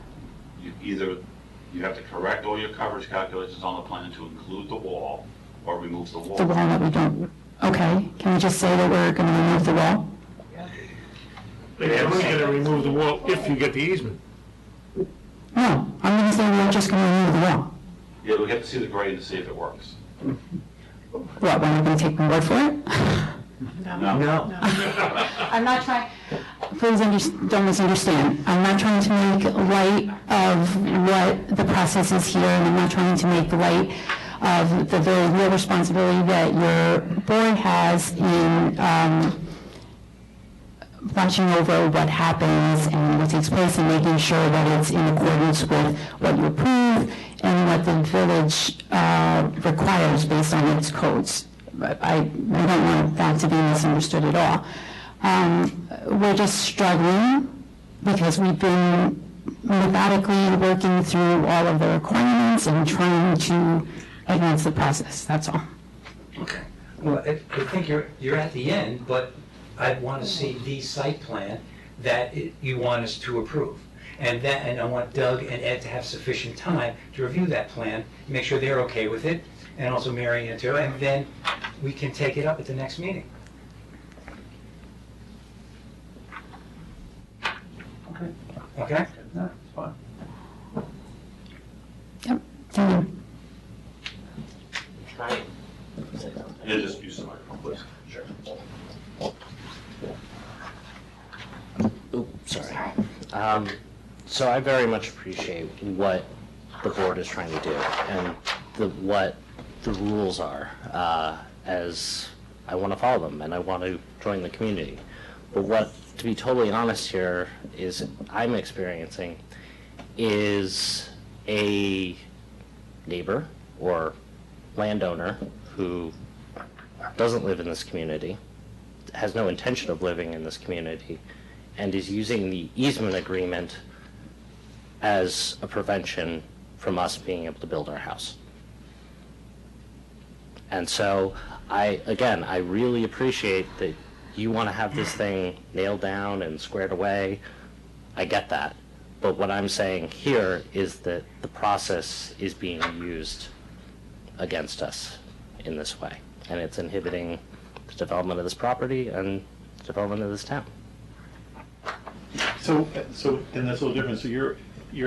You have to correct all your coverage calculations on the plan to include the wall or remove the wall. The wall that we don't, okay, can we just say that we're going to remove the wall? They're only going to remove the wall if you get the easement. No, I'm going to say we're just going to remove the wall. Yeah, we have to see the grade to see if it works. What, we're not going to take my word for it? No. I'm not trying, please don't misunderstand. I'm not trying to make light of what the process is here, and I'm not trying to make light of the very real responsibility that your board has in watching over what happens and what takes place and making sure that it's in accordance with what you approve and what the village requires based on its codes. But I don't want that to be misunderstood at all. We're just struggling because we've been methodically working through all of the requirements and trying to advance the process, that's all. Okay. Well, I think you're at the end, but I want to see the site plan that you want us to approve. And I want Doug and Ed to have sufficient time to review that plan, make sure they're okay with it, and also Mary Ann too, and then we can take it up at the next meeting. Okay. Okay? No, it's fine. Yep, thank you. Yeah, just use the microphone, please. Sure. Oops, sorry. So I very much appreciate what the board is trying to do and what the rules are, as I want to follow them and I want to join the community. But what, to be totally honest here, is I'm experiencing is a neighbor or landowner who doesn't live in this community, has no intention of living in this community, and is using the easement agreement as a prevention from us being able to build our house. And so I really appreciate that you want to have this thing nailed down and squared away. I get that. But what I'm saying here is that the process is being used against us in this way. And it's inhibiting the development of this property and the development of this town. So then that's a little different. So you're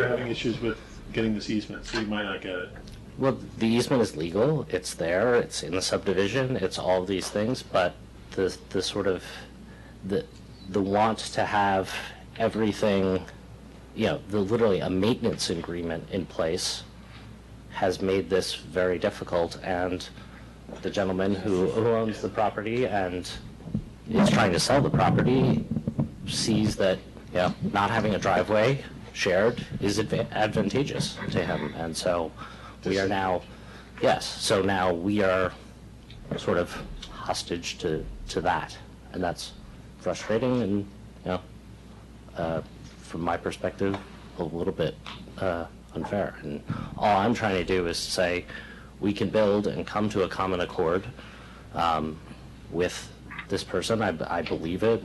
having issues with getting this easement, so you might not get it. Well, the easement is legal. It's there. It's in the subdivision. It's all of these things. But the sort of the want to have everything, literally a maintenance agreement in place has made this very difficult. And the gentleman who owns the property and is trying to sell the property sees that not having a driveway shared is advantageous to him. And so we are now, so now we are sort of hostage to that. And that's frustrating and, from my perspective, a little bit unfair. And all I'm trying to do is say we can build and come to a common accord with this person. I believe it.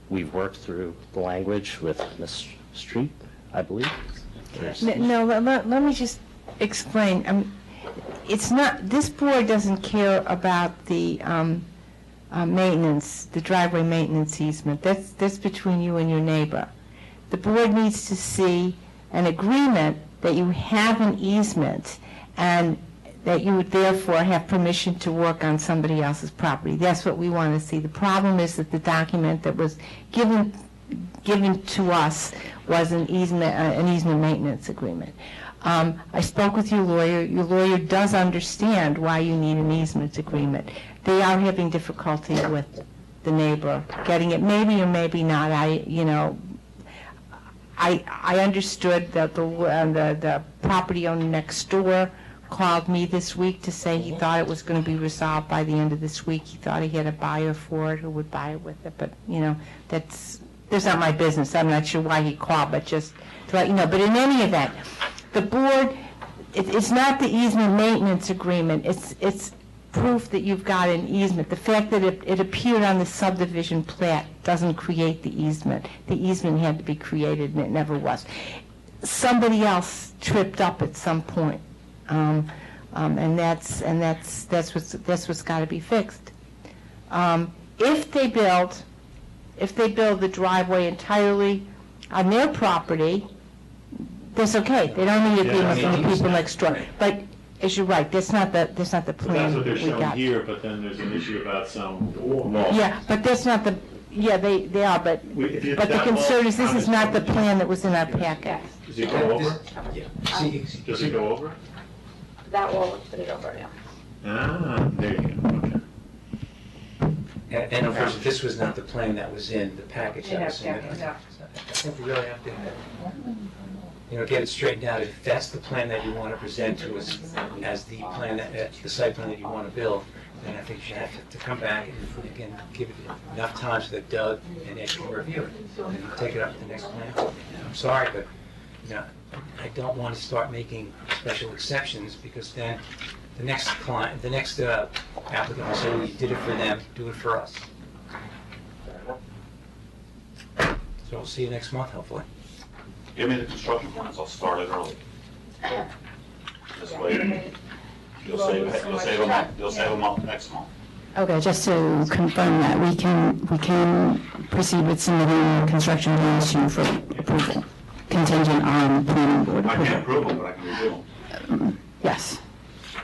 We've worked through the language with Ms. Street, I believe. No, let me just explain. It's not, this board doesn't care about the maintenance, the driveway maintenance easement. That's between you and your neighbor. The board needs to see an agreement that you have an easement and that you would therefore have permission to work on somebody else's property. That's what we want to see. The problem is that the document that was given to us was an easement maintenance agreement. I spoke with your lawyer. Your lawyer does understand why you need an easement agreement. They are having difficulty with the neighbor getting it, maybe or maybe not. I understood that the property owner next door called me this week to say he thought it was going to be resolved by the end of this week. He thought he had a buyer for it who would buy it with it, but that's not my business. I'm not sure why he called, but just to let you know. But in any event, the board, it's not the easement maintenance agreement. It's proof that you've got an easement. The fact that it appeared on the subdivision plat doesn't create the easement. The easement had to be created, and it never was. Somebody else tripped up at some point, and that's what's got to be fixed. If they build the driveway entirely on their property, that's okay. They don't need agreement from the people next door. But as you're right, that's not the But plan that's what they're we showing got. here, but then there's an issue about some wall. Yeah, but that's not the, yeah, they are, but the that concern wall is this is not the plan that was in our packet. Does it go over? Yeah. Does it go over? That wall would put it over, yeah. Ah, there you go, okay. And of course, this was not the plan that was in the package that was submitted. No. I think we really have to, get it straightened out. If that's the plan that you want to present to us as the plan, the site plan that you want to build, then I think you should have to come back and again, give it enough time so that Doug and Ed can review it. And take it up to the next plan. I'm sorry, but, I don't want to start making special exceptions because then the next client, the next applicant will say, well, you did it for them, do it for us. So we'll see you next month, hopefully. Give me the construction plans, I'll start it early. This way, you'll save a month next month. Okay, just to confirm that, we can proceed with submitting construction plans to you for approval, contingent on planning board I approval. can't approve them, but I can review them. Yes.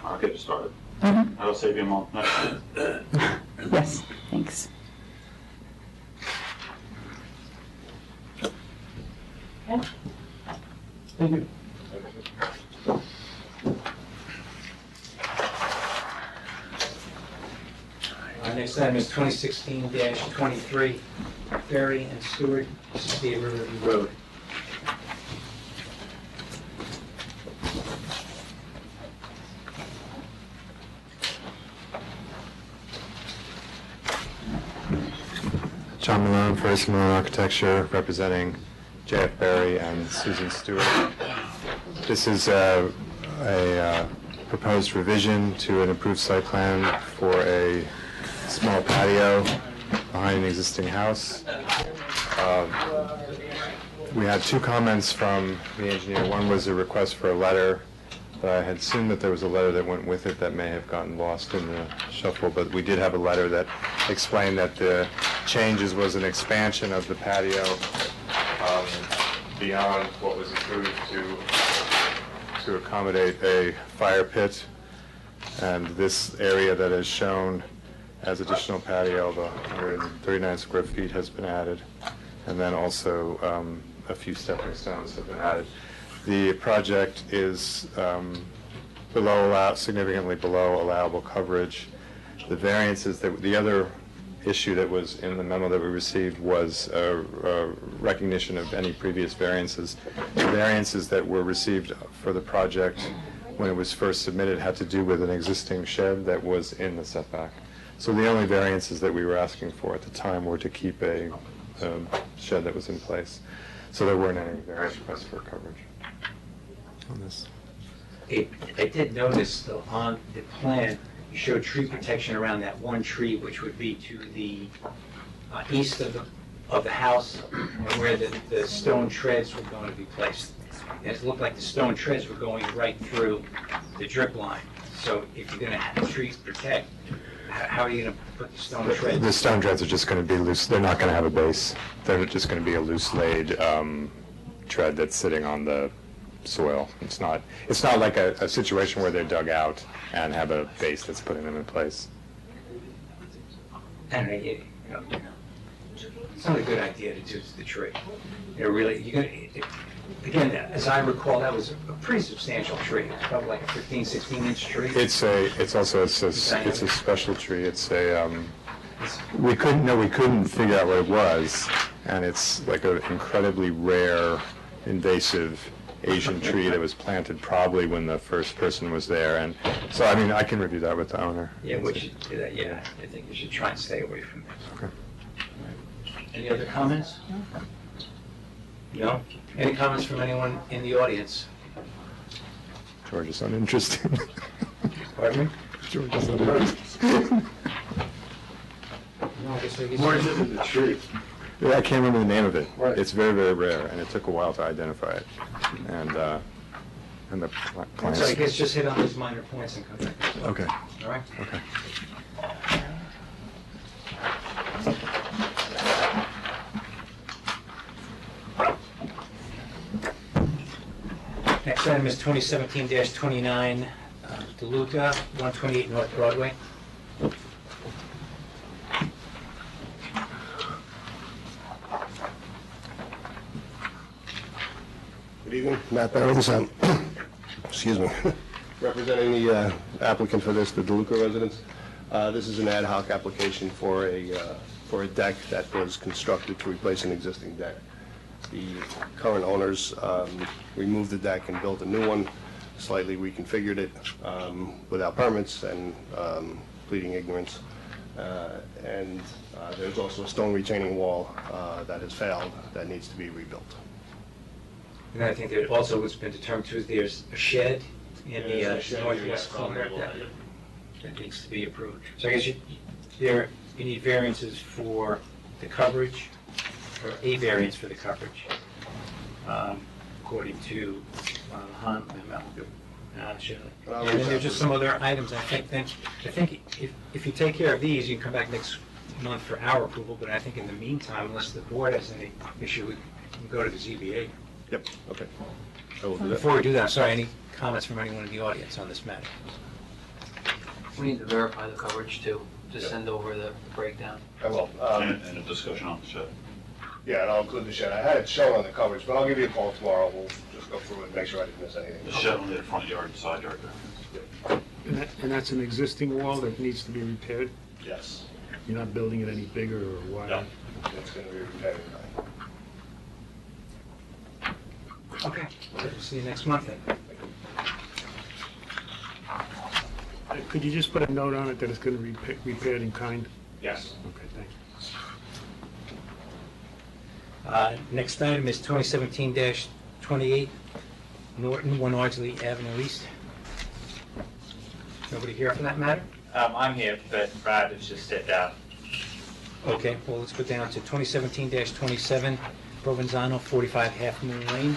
I'll get it started. Mhm. That'll save you a month next month. Yes, thanks. Thank you. Our next item is 2016-23, Ferry and Stewart, State Riverview Road. John Malone, First Malone Architecture, representing J.F. Berry and Susan Stewart. This is a proposed revision to an approved site plan for a small patio behind an existing house. We had two comments from the engineer. One was a request for a letter, but I had assumed that there was a letter that went with it that may have gotten lost in the shuffle, but we did have a letter that explained that the changes was an expansion of the patio beyond what was approved to accommodate a fire pit, and this area that is shown as additional patio of 139 square feet has been added, and then also a few stepping stones have been added. The project is significantly below allowable coverage. The variances, the other issue that was in the memo that we received was recognition of any previous variances. The variances that were received for the project when it was first submitted, had to do with an existing shed that was in the setback. So the only variances that we were asking for at the time were to keep a shed that was in place. So there weren't any variance requests for coverage on this. I did notice, though, on the plan, you showed tree protection around that one tree, which would be to the east of the house, and where the stone treads were going to be placed. And it looked like the stone treads were going right through the drip line. So if you're going to have the trees protect, how are you going to put the stone treads? The stone treads are just going to be loose. They're not going to have a base. They're just going to be a loose laid tread that's sitting on the soil. It's not like a situation where they're dug out and have a base that's putting them in place. And it's not a good idea to do the tree. Again, as I recall, that was a pretty substantial tree. It's probably like a 15, 16-inch tree. It's also a special tree. We couldn't figure out what it was, and it's like an incredibly rare, invasive Asian tree that was planted probably when the first person was there. And so, I mean, I can review that with the owner. Yeah, we should do that. Yeah, I think we should try and stay away from this. Okay. Any other comments? No? Any comments from anyone in the audience? George is uninterested. Pardon me? George is uninterested. What is it with the tree? Yeah, I can't remember the name of it. Right. It's very, very rare, and it took a while to identify it. And the clients... So I guess just hit on those minor points and come back. Okay. All right? Okay. Next item is 2017-29, DeLuca, 128 North Broadway. Good evening, Matt Barons, excuse me, representing the applicant for this, the DeLuca residence. This is an ad hoc application for a deck that was constructed to replace an existing deck. The current owners removed the deck and built a new one, slightly reconfigured it without permits and pleading ignorance. And there's also a stone retaining wall that has failed that needs to be rebuilt. And I think that also what's been determined too is there's a shed in the northwest corner that needs to be approved. So I guess you need variances for the coverage, or a variance for the coverage, according to Han Shirley. And then there's just some other items, I think if you take care of these, you can come back next month for our approval, but I think in the meantime, unless the board has any issue, we can go to the ZBA. Yep, okay. I will do that. Before we do that, sorry, any comments from anyone in the audience on this matter? We need to verify the coverage too, to send over the breakdown. I will. And a discussion on the shed. Yeah, and I'll include the shed. I had it shown on the coverage, but I'll give you a call tomorrow. We'll just go through it and make sure I didn't miss anything. The shed only the front yard and side yard variance. And that's an existing wall that needs to be repaired? Yes. You're not building it any bigger or wider? No, it's going to be repaired. Okay, we'll see you next month then. Could you just put a note on it that it's going to be repaired in kind? Yes. Okay, thanks. Next item is 2017-28, Norton, 1 Ardsley Avenue East. Nobody here for that matter? I'm here, but Brad has just stepped out. Okay, well, let's go down to 2017-27, Provenzano, 45 Half Moon Lane.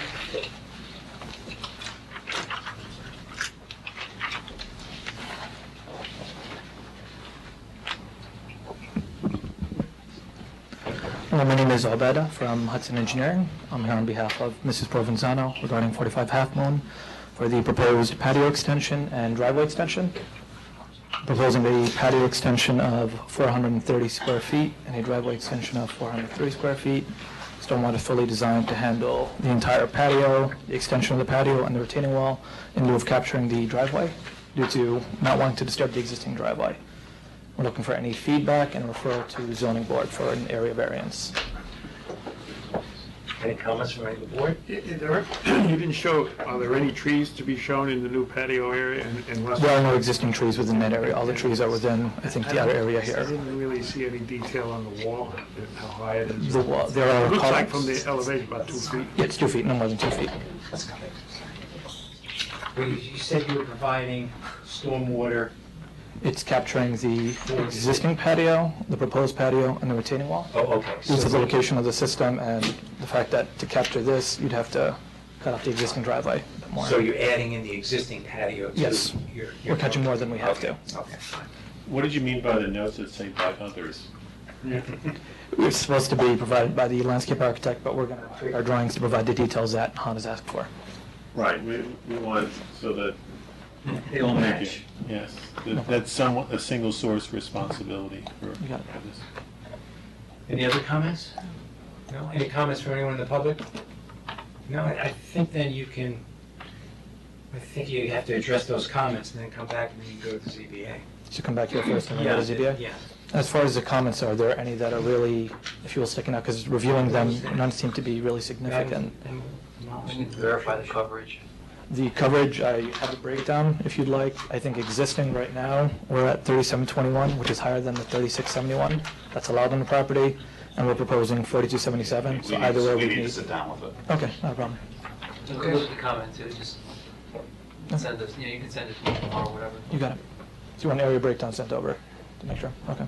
My name is Obeda from Hudson Engineering. I'm here on behalf of Mrs. Provenzano regarding 45 Half Moon for the proposed patio extension and driveway extension. Proposing a patio extension of 430 square feet and a driveway extension of 430 square feet. Stormwater fully designed to handle the entire patio, the extension of the patio and the retaining wall in lieu of capturing the driveway due to not wanting to disturb the existing driveway. We're looking for any feedback and referral to the zoning board for an area variance. Any comments from any of the board? You didn't show, are there any trees to be shown in the new patio area in West? There are no existing trees within that area. All the trees are within, I think, the outer area I here. didn't really see any detail on the wall, how high it is. The wall, there are It looks like columns. from the elevation about 2 feet. Yeah, it's 2 feet, no more than 2 feet. You said you were providing stormwater. It's capturing the existing patio, the proposed patio, and the retaining wall. Oh, okay. Due to the location of the system and the fact that to capture this, you'd have to cut off the existing driveway a bit more. So you're adding in the existing patio to Yes. your... We're catching more than we have to. Okay, fine. What did you mean by the notes that say by others? It's supposed to be provided by the landscape architect, but we're going to create our drawings to provide the details that Han has asked for. Right, we want so that. They all Thank match. you. Yes, that's somewhat a single source responsibility for You got it. for this. Any other comments? No? Any comments from anyone in the public? No, I think then you can, I think you have to address those comments and then come back and then you go to the ZBA. So come back here first and then go to ZBA? Yeah. As far as the comments, are there any that are really, if you will, sticking out? Because reviewing them, none seem to be really significant. We need to verify the coverage. The coverage, I have a breakdown if you'd like. I think existing right now, we're at 3721, which is higher than the 3671 that's allowed on the property, and we're proposing 4277, so either way we need to need... sit down with it. Okay, not a problem. You can look at the comment too, just send us, you can send it to me tomorrow, whatever. You got it. So you want an area breakdown sent over to make sure? Okay.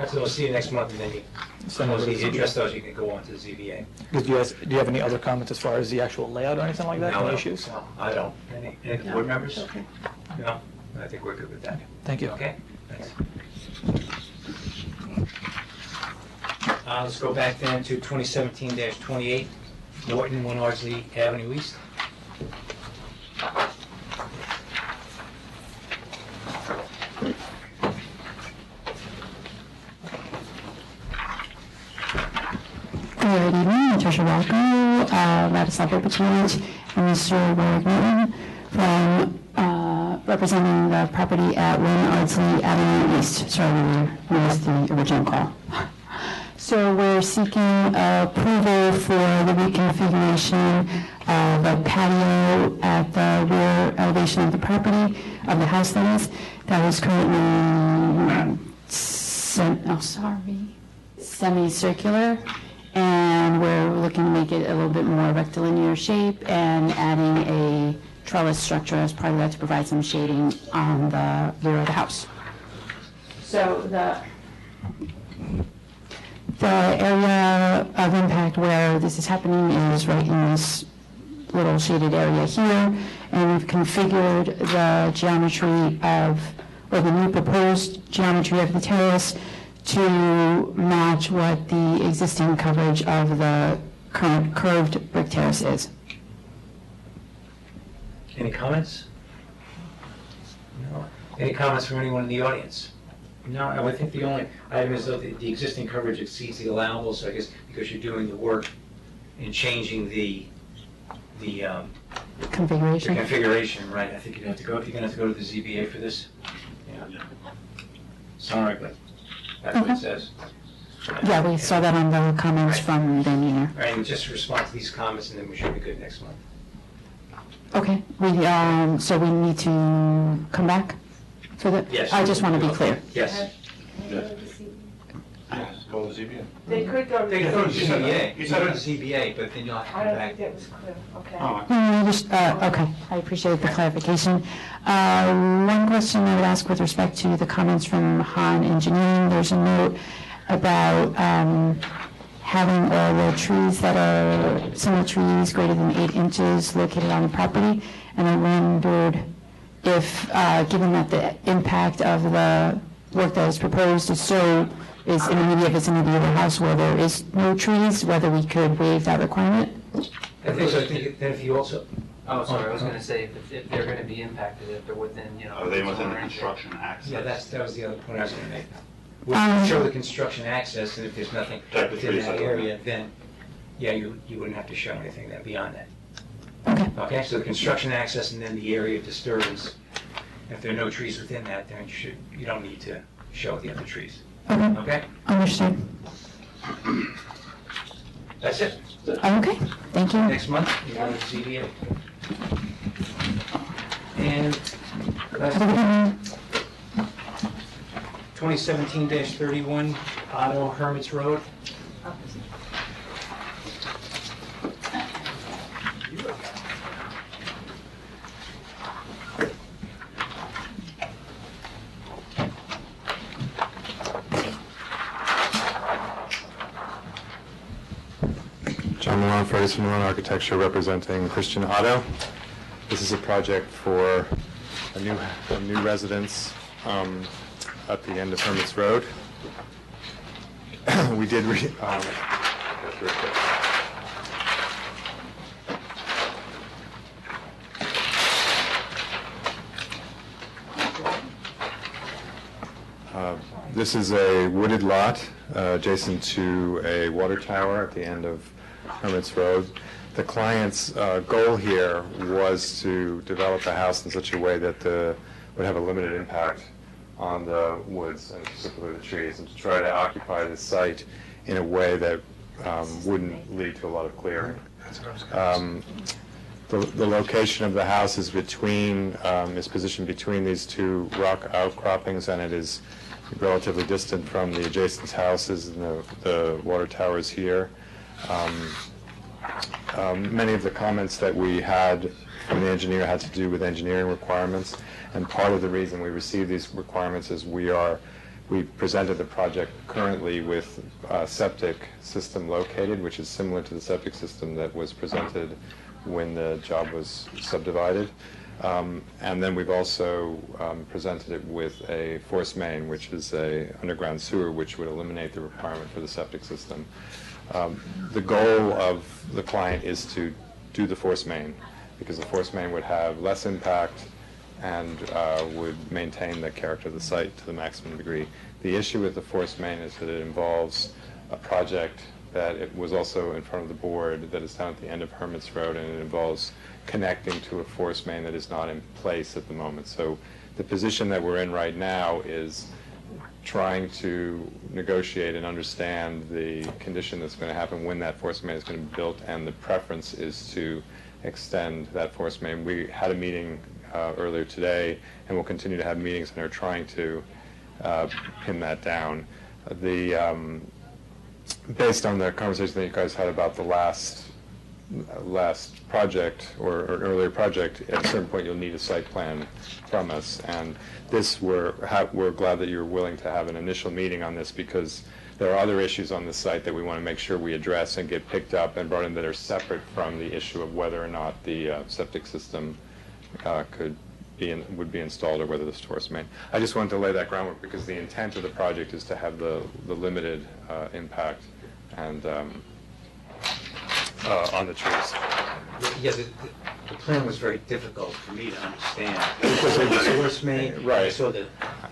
So we'll see you next month and then you, Send over to once you ZBA. address those, you can go on to the ZBA. Do you have any other comments as far as the actual layout or anything like that? No, Any no, issues? no, I don't. Any board members? Okay. No, I think we're good with that. Thank you. Okay, thanks. Let's go back then to 2017-28, Norton, 1 Ardsley Avenue East. Good evening, Natasha Rocco, Ladislav Opachich, and Mr. Warwick Newton from representing the property at 1 Ardsley Avenue East. Sorry, we missed the original call. So we're seeking approval for the reconfiguration of a patio at the rear elevation of the property, of the house that is, currently semicircular, and we're looking to make it a little bit more rectilinear shape and adding a trellis structure as part of that to provide some shading on the rear of the house. So the area of impact where this is happening is right in this little shaded area here, and we've configured the geometry of, or the new proposed geometry of the terrace to match what the existing coverage of the current curved brick terrace is. Any comments? No. Any comments from anyone in the audience? No, I would think the only item is that the existing coverage exceeds the allowable, so I guess because you're doing the work in changing the Configuration. configuration, right, I think you'd have to go, you're gonna have to go to the ZBA for this. Yeah. Sorry, but that's what it says. Yeah, we saw that on the comments from the engineer. All right, and just respond to these comments and then we should be good next month. Okay, so we need to come back for the? Yes. I just want to be clear. Yes. Go to ZBA. They could go to. They can go to the ZBA, You you said go to it. the ZBA, but then you'll have to I come don't think back. that was clear, okay. Okay, I appreciate the clarification. One question I would ask with respect to the comments from Han Engineering, there's a note about having all the trees that are single trees greater than 8 inches located on the property, and I wondered if, given that the impact of the work that is proposed is in the immediate vicinity of the house where there is no trees, whether we could waive that requirement? I think so, I think that if you also, Oh, sorry, I was gonna say, if they're gonna be impacted, if they're within, Are they within the construction access? yeah, that was the other point I was gonna make. We'll show the construction access, and if there's nothing Protect the within trees that that way. area, then, yeah, you wouldn't have to show anything that beyond that. Okay. Okay, so the construction access and then the area of disturbance, if there are no trees within that, then you don't need to show the other trees. Okay. Okay? Understood. That's it. Okay, thank you. Next month, you have the ZBA. And Have a good evening. 2017-31 Otto Hermits Road. John Malone, Ferguson Malone Architecture, representing Christian Otto. This is a project for a new residence at the end of Hermits Road. We did this is a wooded lot adjacent to a water tower at the end of Hermits Road. The client's goal here was to develop the house in such a way that would have a limited impact on the woods and specifically the trees, and to try to occupy this site in a way that wouldn't lead to a lot of clearing. The location of the house is positioned between these two rock outcroppings, and it is relatively distant from the adjacent houses and the water towers here. Many of the comments that we had from the engineer had to do with engineering requirements, and part of the reason we received these requirements is we presented the project currently with a septic system located, which is similar to the septic system that was presented when the job was subdivided. And then we've also presented it with a force main, which is a underground sewer, which would eliminate the requirement for the septic system. The goal of the client is to do the force main, because the force main would have less impact and would maintain the character of the site to the maximum degree. The issue with the force main is that it involves a project that it was also in front of the board that is down at the end of Hermits Road, and it involves connecting to a force main that is not in place at the moment. So the position that we're in right now is trying to negotiate and understand the condition that's going to happen when that force main is going to be built, and the preference is to extend that force main. We had a meeting earlier today, and we'll continue to have meetings, and are trying to pin that down. Based on the conversation that you guys had about the last project or earlier project, at a certain point you'll need a site plan from us, and we're glad that you're willing to have an initial meeting on this, because there are other issues on the site that we want to make sure we address and get picked up and brought in that are separate from the issue of whether or not the septic system would be installed, or whether the force main. I just wanted to lay that groundwork because the intent of the project is to have the limited impact and on the trees. Yeah, the plan was very difficult for me to understand. Because of the force main, right. So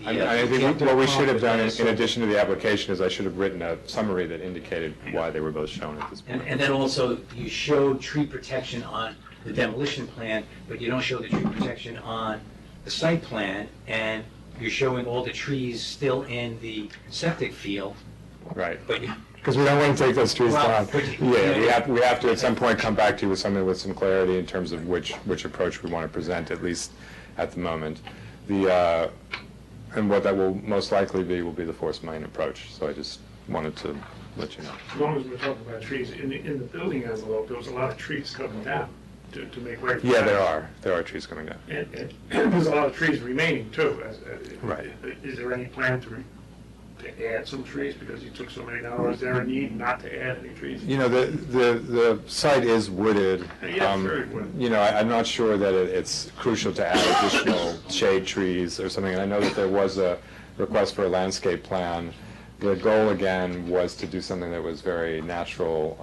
I think what we should have done in addition to the application is I should have written a summary that indicated why they were both shown at this point. And then also, you showed tree protection on the demolition plan, but you don't show the tree protection on the site plan, and you're showing all the trees still in the septic field. Right. But because we don't want to take those trees down. Yeah, we have to at some point come back to you with something with some clarity in terms of which approach we want to present, at least at the moment. And what that will most likely be will be the force main approach. So I just wanted to let you know. As long as we're talking about trees, in the building envelope, there was a lot of trees coming down to make way for Yeah, that. there are trees coming down. And there's a lot of trees remaining too. Right. Is there any plan to add some trees because you took so many down, or is there a need not to add any trees? You know, the site is wooded. Yeah, it's very wooded. You know, I'm not sure that it's crucial to add additional shade trees or something. And I know that there was a request for a landscape plan. The goal, again, was to do something that was very natural.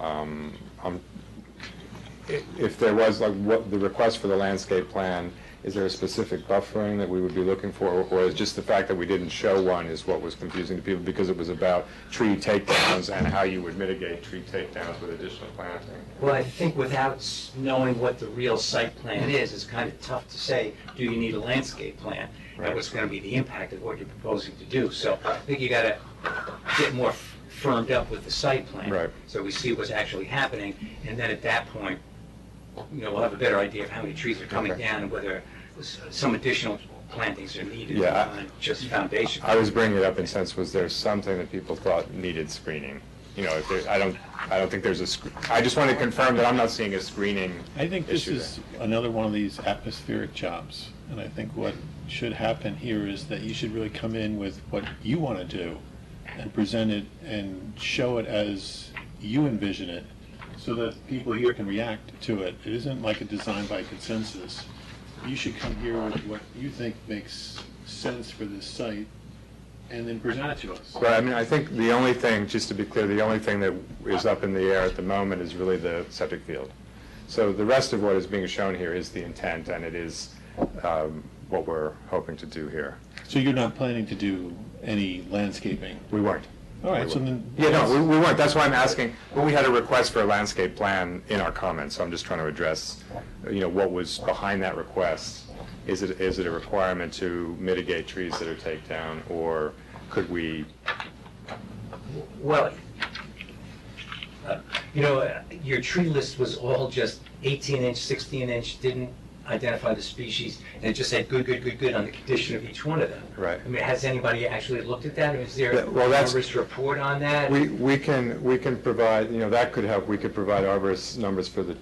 If there was, like, what the request for the landscape plan, is there a specific buffering that we would be looking for, or is just the fact that we didn't show one is what was confusing to people, because it was about tree takedowns and how you would mitigate tree takedowns with additional planting? Well, I think without knowing what the real site plan is, it's kind of tough to say, do you need a landscape plan? And what's going to be the impact of what you're proposing to do? So I think you got to get more firmed up with the site plan. Right. So we see what's actually happening, and then at that point, we'll have a better idea of how many trees are coming down and whether some additional plantings are needed Yeah, on just foundation. I was bringing it up in sense, was there something that people thought needed screening? You know, if there, I don't think there's I just want to confirm that I'm not seeing a screening I think this issue is another one of these atmospheric jobs, and I think what should happen here is that you should really come in with what you want to do and present it and show it as you envision it, so that people here can react to it. It isn't like a design by consensus. You should come here with what you think makes sense for this site, and then present it to us. Right, I mean, I think the only thing, just to be clear, the only thing that is up in the air at the moment is really the septic field. So the rest of what is being shown here is the intent, and it is what we're hoping to do here. So you're not planning to do any landscaping? We weren't. All right, so then... Yeah, no, we weren't, that's why I'm asking, but we had a request for a landscape plan in our comments, so I'm just trying to address, what was behind that request. Is it a requirement to mitigate trees that are taken down, or could we? Well, your tree list was all just 18-inch, 16-inch, didn't identify the species, and it just said good on the condition of each one of them. Right. I mean, has anybody actually looked at that, or is there Yeah, well, that's- an arborist report on that? We can provide, that could help, we could provide arborist numbers for the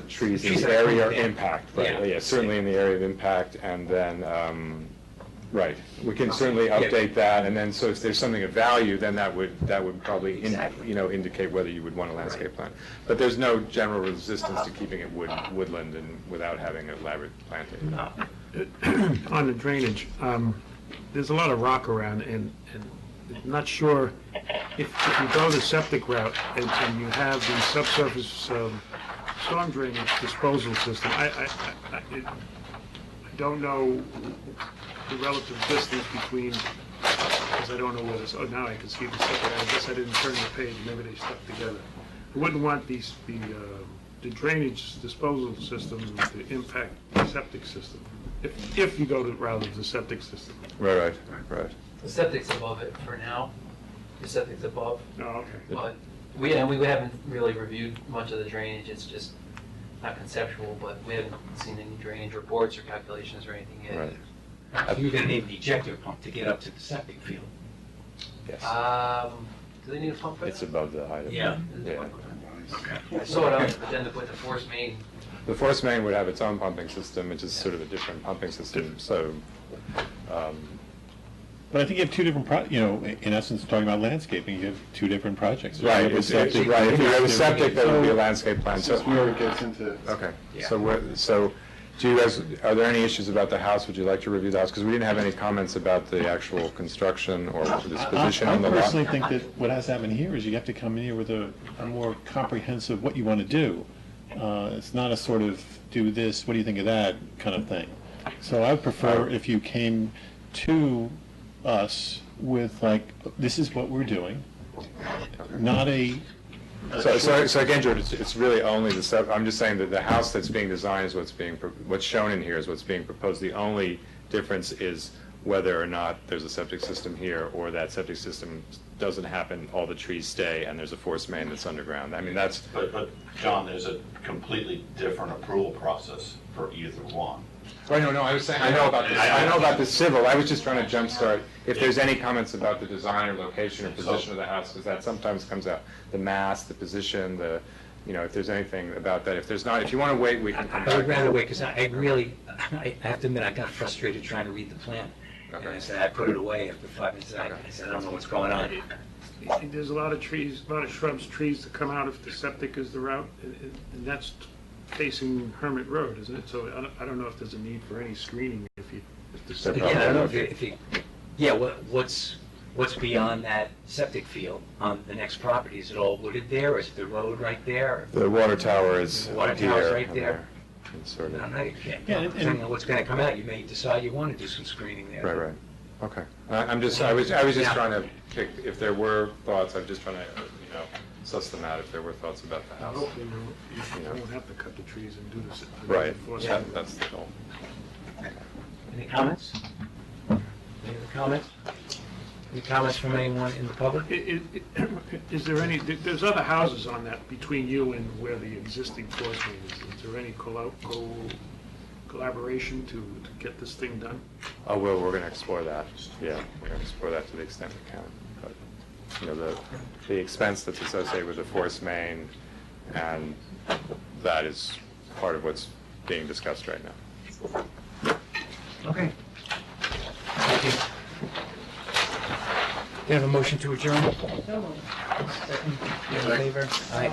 trees in Trees the that are area of coming down. impact, Yeah. right, yeah, certainly in the area of impact, and then, right, we can certainly update that, and then, so if there's something of value, then that would probably, indicate whether you would want a landscape plan. But there's no general resistance to keeping it woodland and without having elaborate planting. No. On the drainage, there's a lot of rock around, and I'm not sure if you go the septic route and you have the subsurface storm drainage disposal system, I don't know the relative distance between, because I don't know where this, now I can see the septic, I guess I didn't turn the page, maybe they stuck together. I wouldn't want the drainage disposal system to impact the septic system, if you go the route of the septic system. Right. The septic's above it for now. The septic's above. Oh, okay. But we haven't really reviewed much of the drainage. It's just not conceptual, but we haven't seen any drainage reports or calculations or anything yet. Right. You're going to need the ejector pump to get up to the septic field. Yes. Do they need a pump for that? It's above the height of Yeah. I saw it on, but then to put the force main. The force main would have its own pumping system, which is sort of a different pumping system, so, But I think you have two different, in essence, talking about landscaping, you have two different projects. right, You have a septic- right, if you have a septic, that would be a landscape plan, so. This is where it gets into... Okay, so do you guys, are there any issues about the house? Would you like to review the house? Because we didn't have any comments about the actual construction or the disposition I on the lot. personally think that what has to happen here is you have to come in here with a more comprehensive what you want to do. It's not a sort of do this, what do you think of that kind of thing. So I would prefer if you came to us with like, this is what we're doing, not a... So again, George, it's really only I'm just saying that the house that's being designed is what's shown in here is what's being proposed. The only difference is whether or not there's a septic system here, or that septic system doesn't happen, all the trees stay, and there's a force main that's underground. I mean, that's... But John, there's a completely different approval process for either one. Right, no, I was saying, I know about the civil, I was just trying to jumpstart, if there's any comments about the design or location or position of the house, because that sometimes comes out, the mass, the position, if there's anything about that. If there's not, if you want to wait, we can come back. I would rather wait, because I have to admit, I got frustrated trying to read the plan. And I said, I put it away after 5 minutes. I said, I don't know what's going on. There's a lot of trees, a lot of shrubs, trees that come out if the septic is the route, and that's facing Hermit Road, isn't it? So I don't know if there's a need for any screening if the septic... Again, I don't know if you, what's beyond that septic field on the next property? Is it all wooded there, or is the road right there? The water tower is The water here, tower's right and there. It's sort of... I don't know, depending on what's going to come out, you may decide you want to do some screening there. Right. Okay. I was just trying to pick, if there were thoughts, I'm just trying to, suss them out if there were thoughts about the house. You don't have to cut the trees and do this. Right, yeah, that's the goal. Any comments? Any other comments? Any comments from anyone in the public? Is there any, there's other houses on that between you and where the existing force main is. Is there any collaboration to get this thing done? Oh, well, we're going to explore that. Yeah, we're going to explore that to the extent we can. But, you know, the expense that's associated with the force main, and that is part of what's being discussed right now. Okay. Thank you. Do you have a motion to adjourn? Second. You in favor? Aye.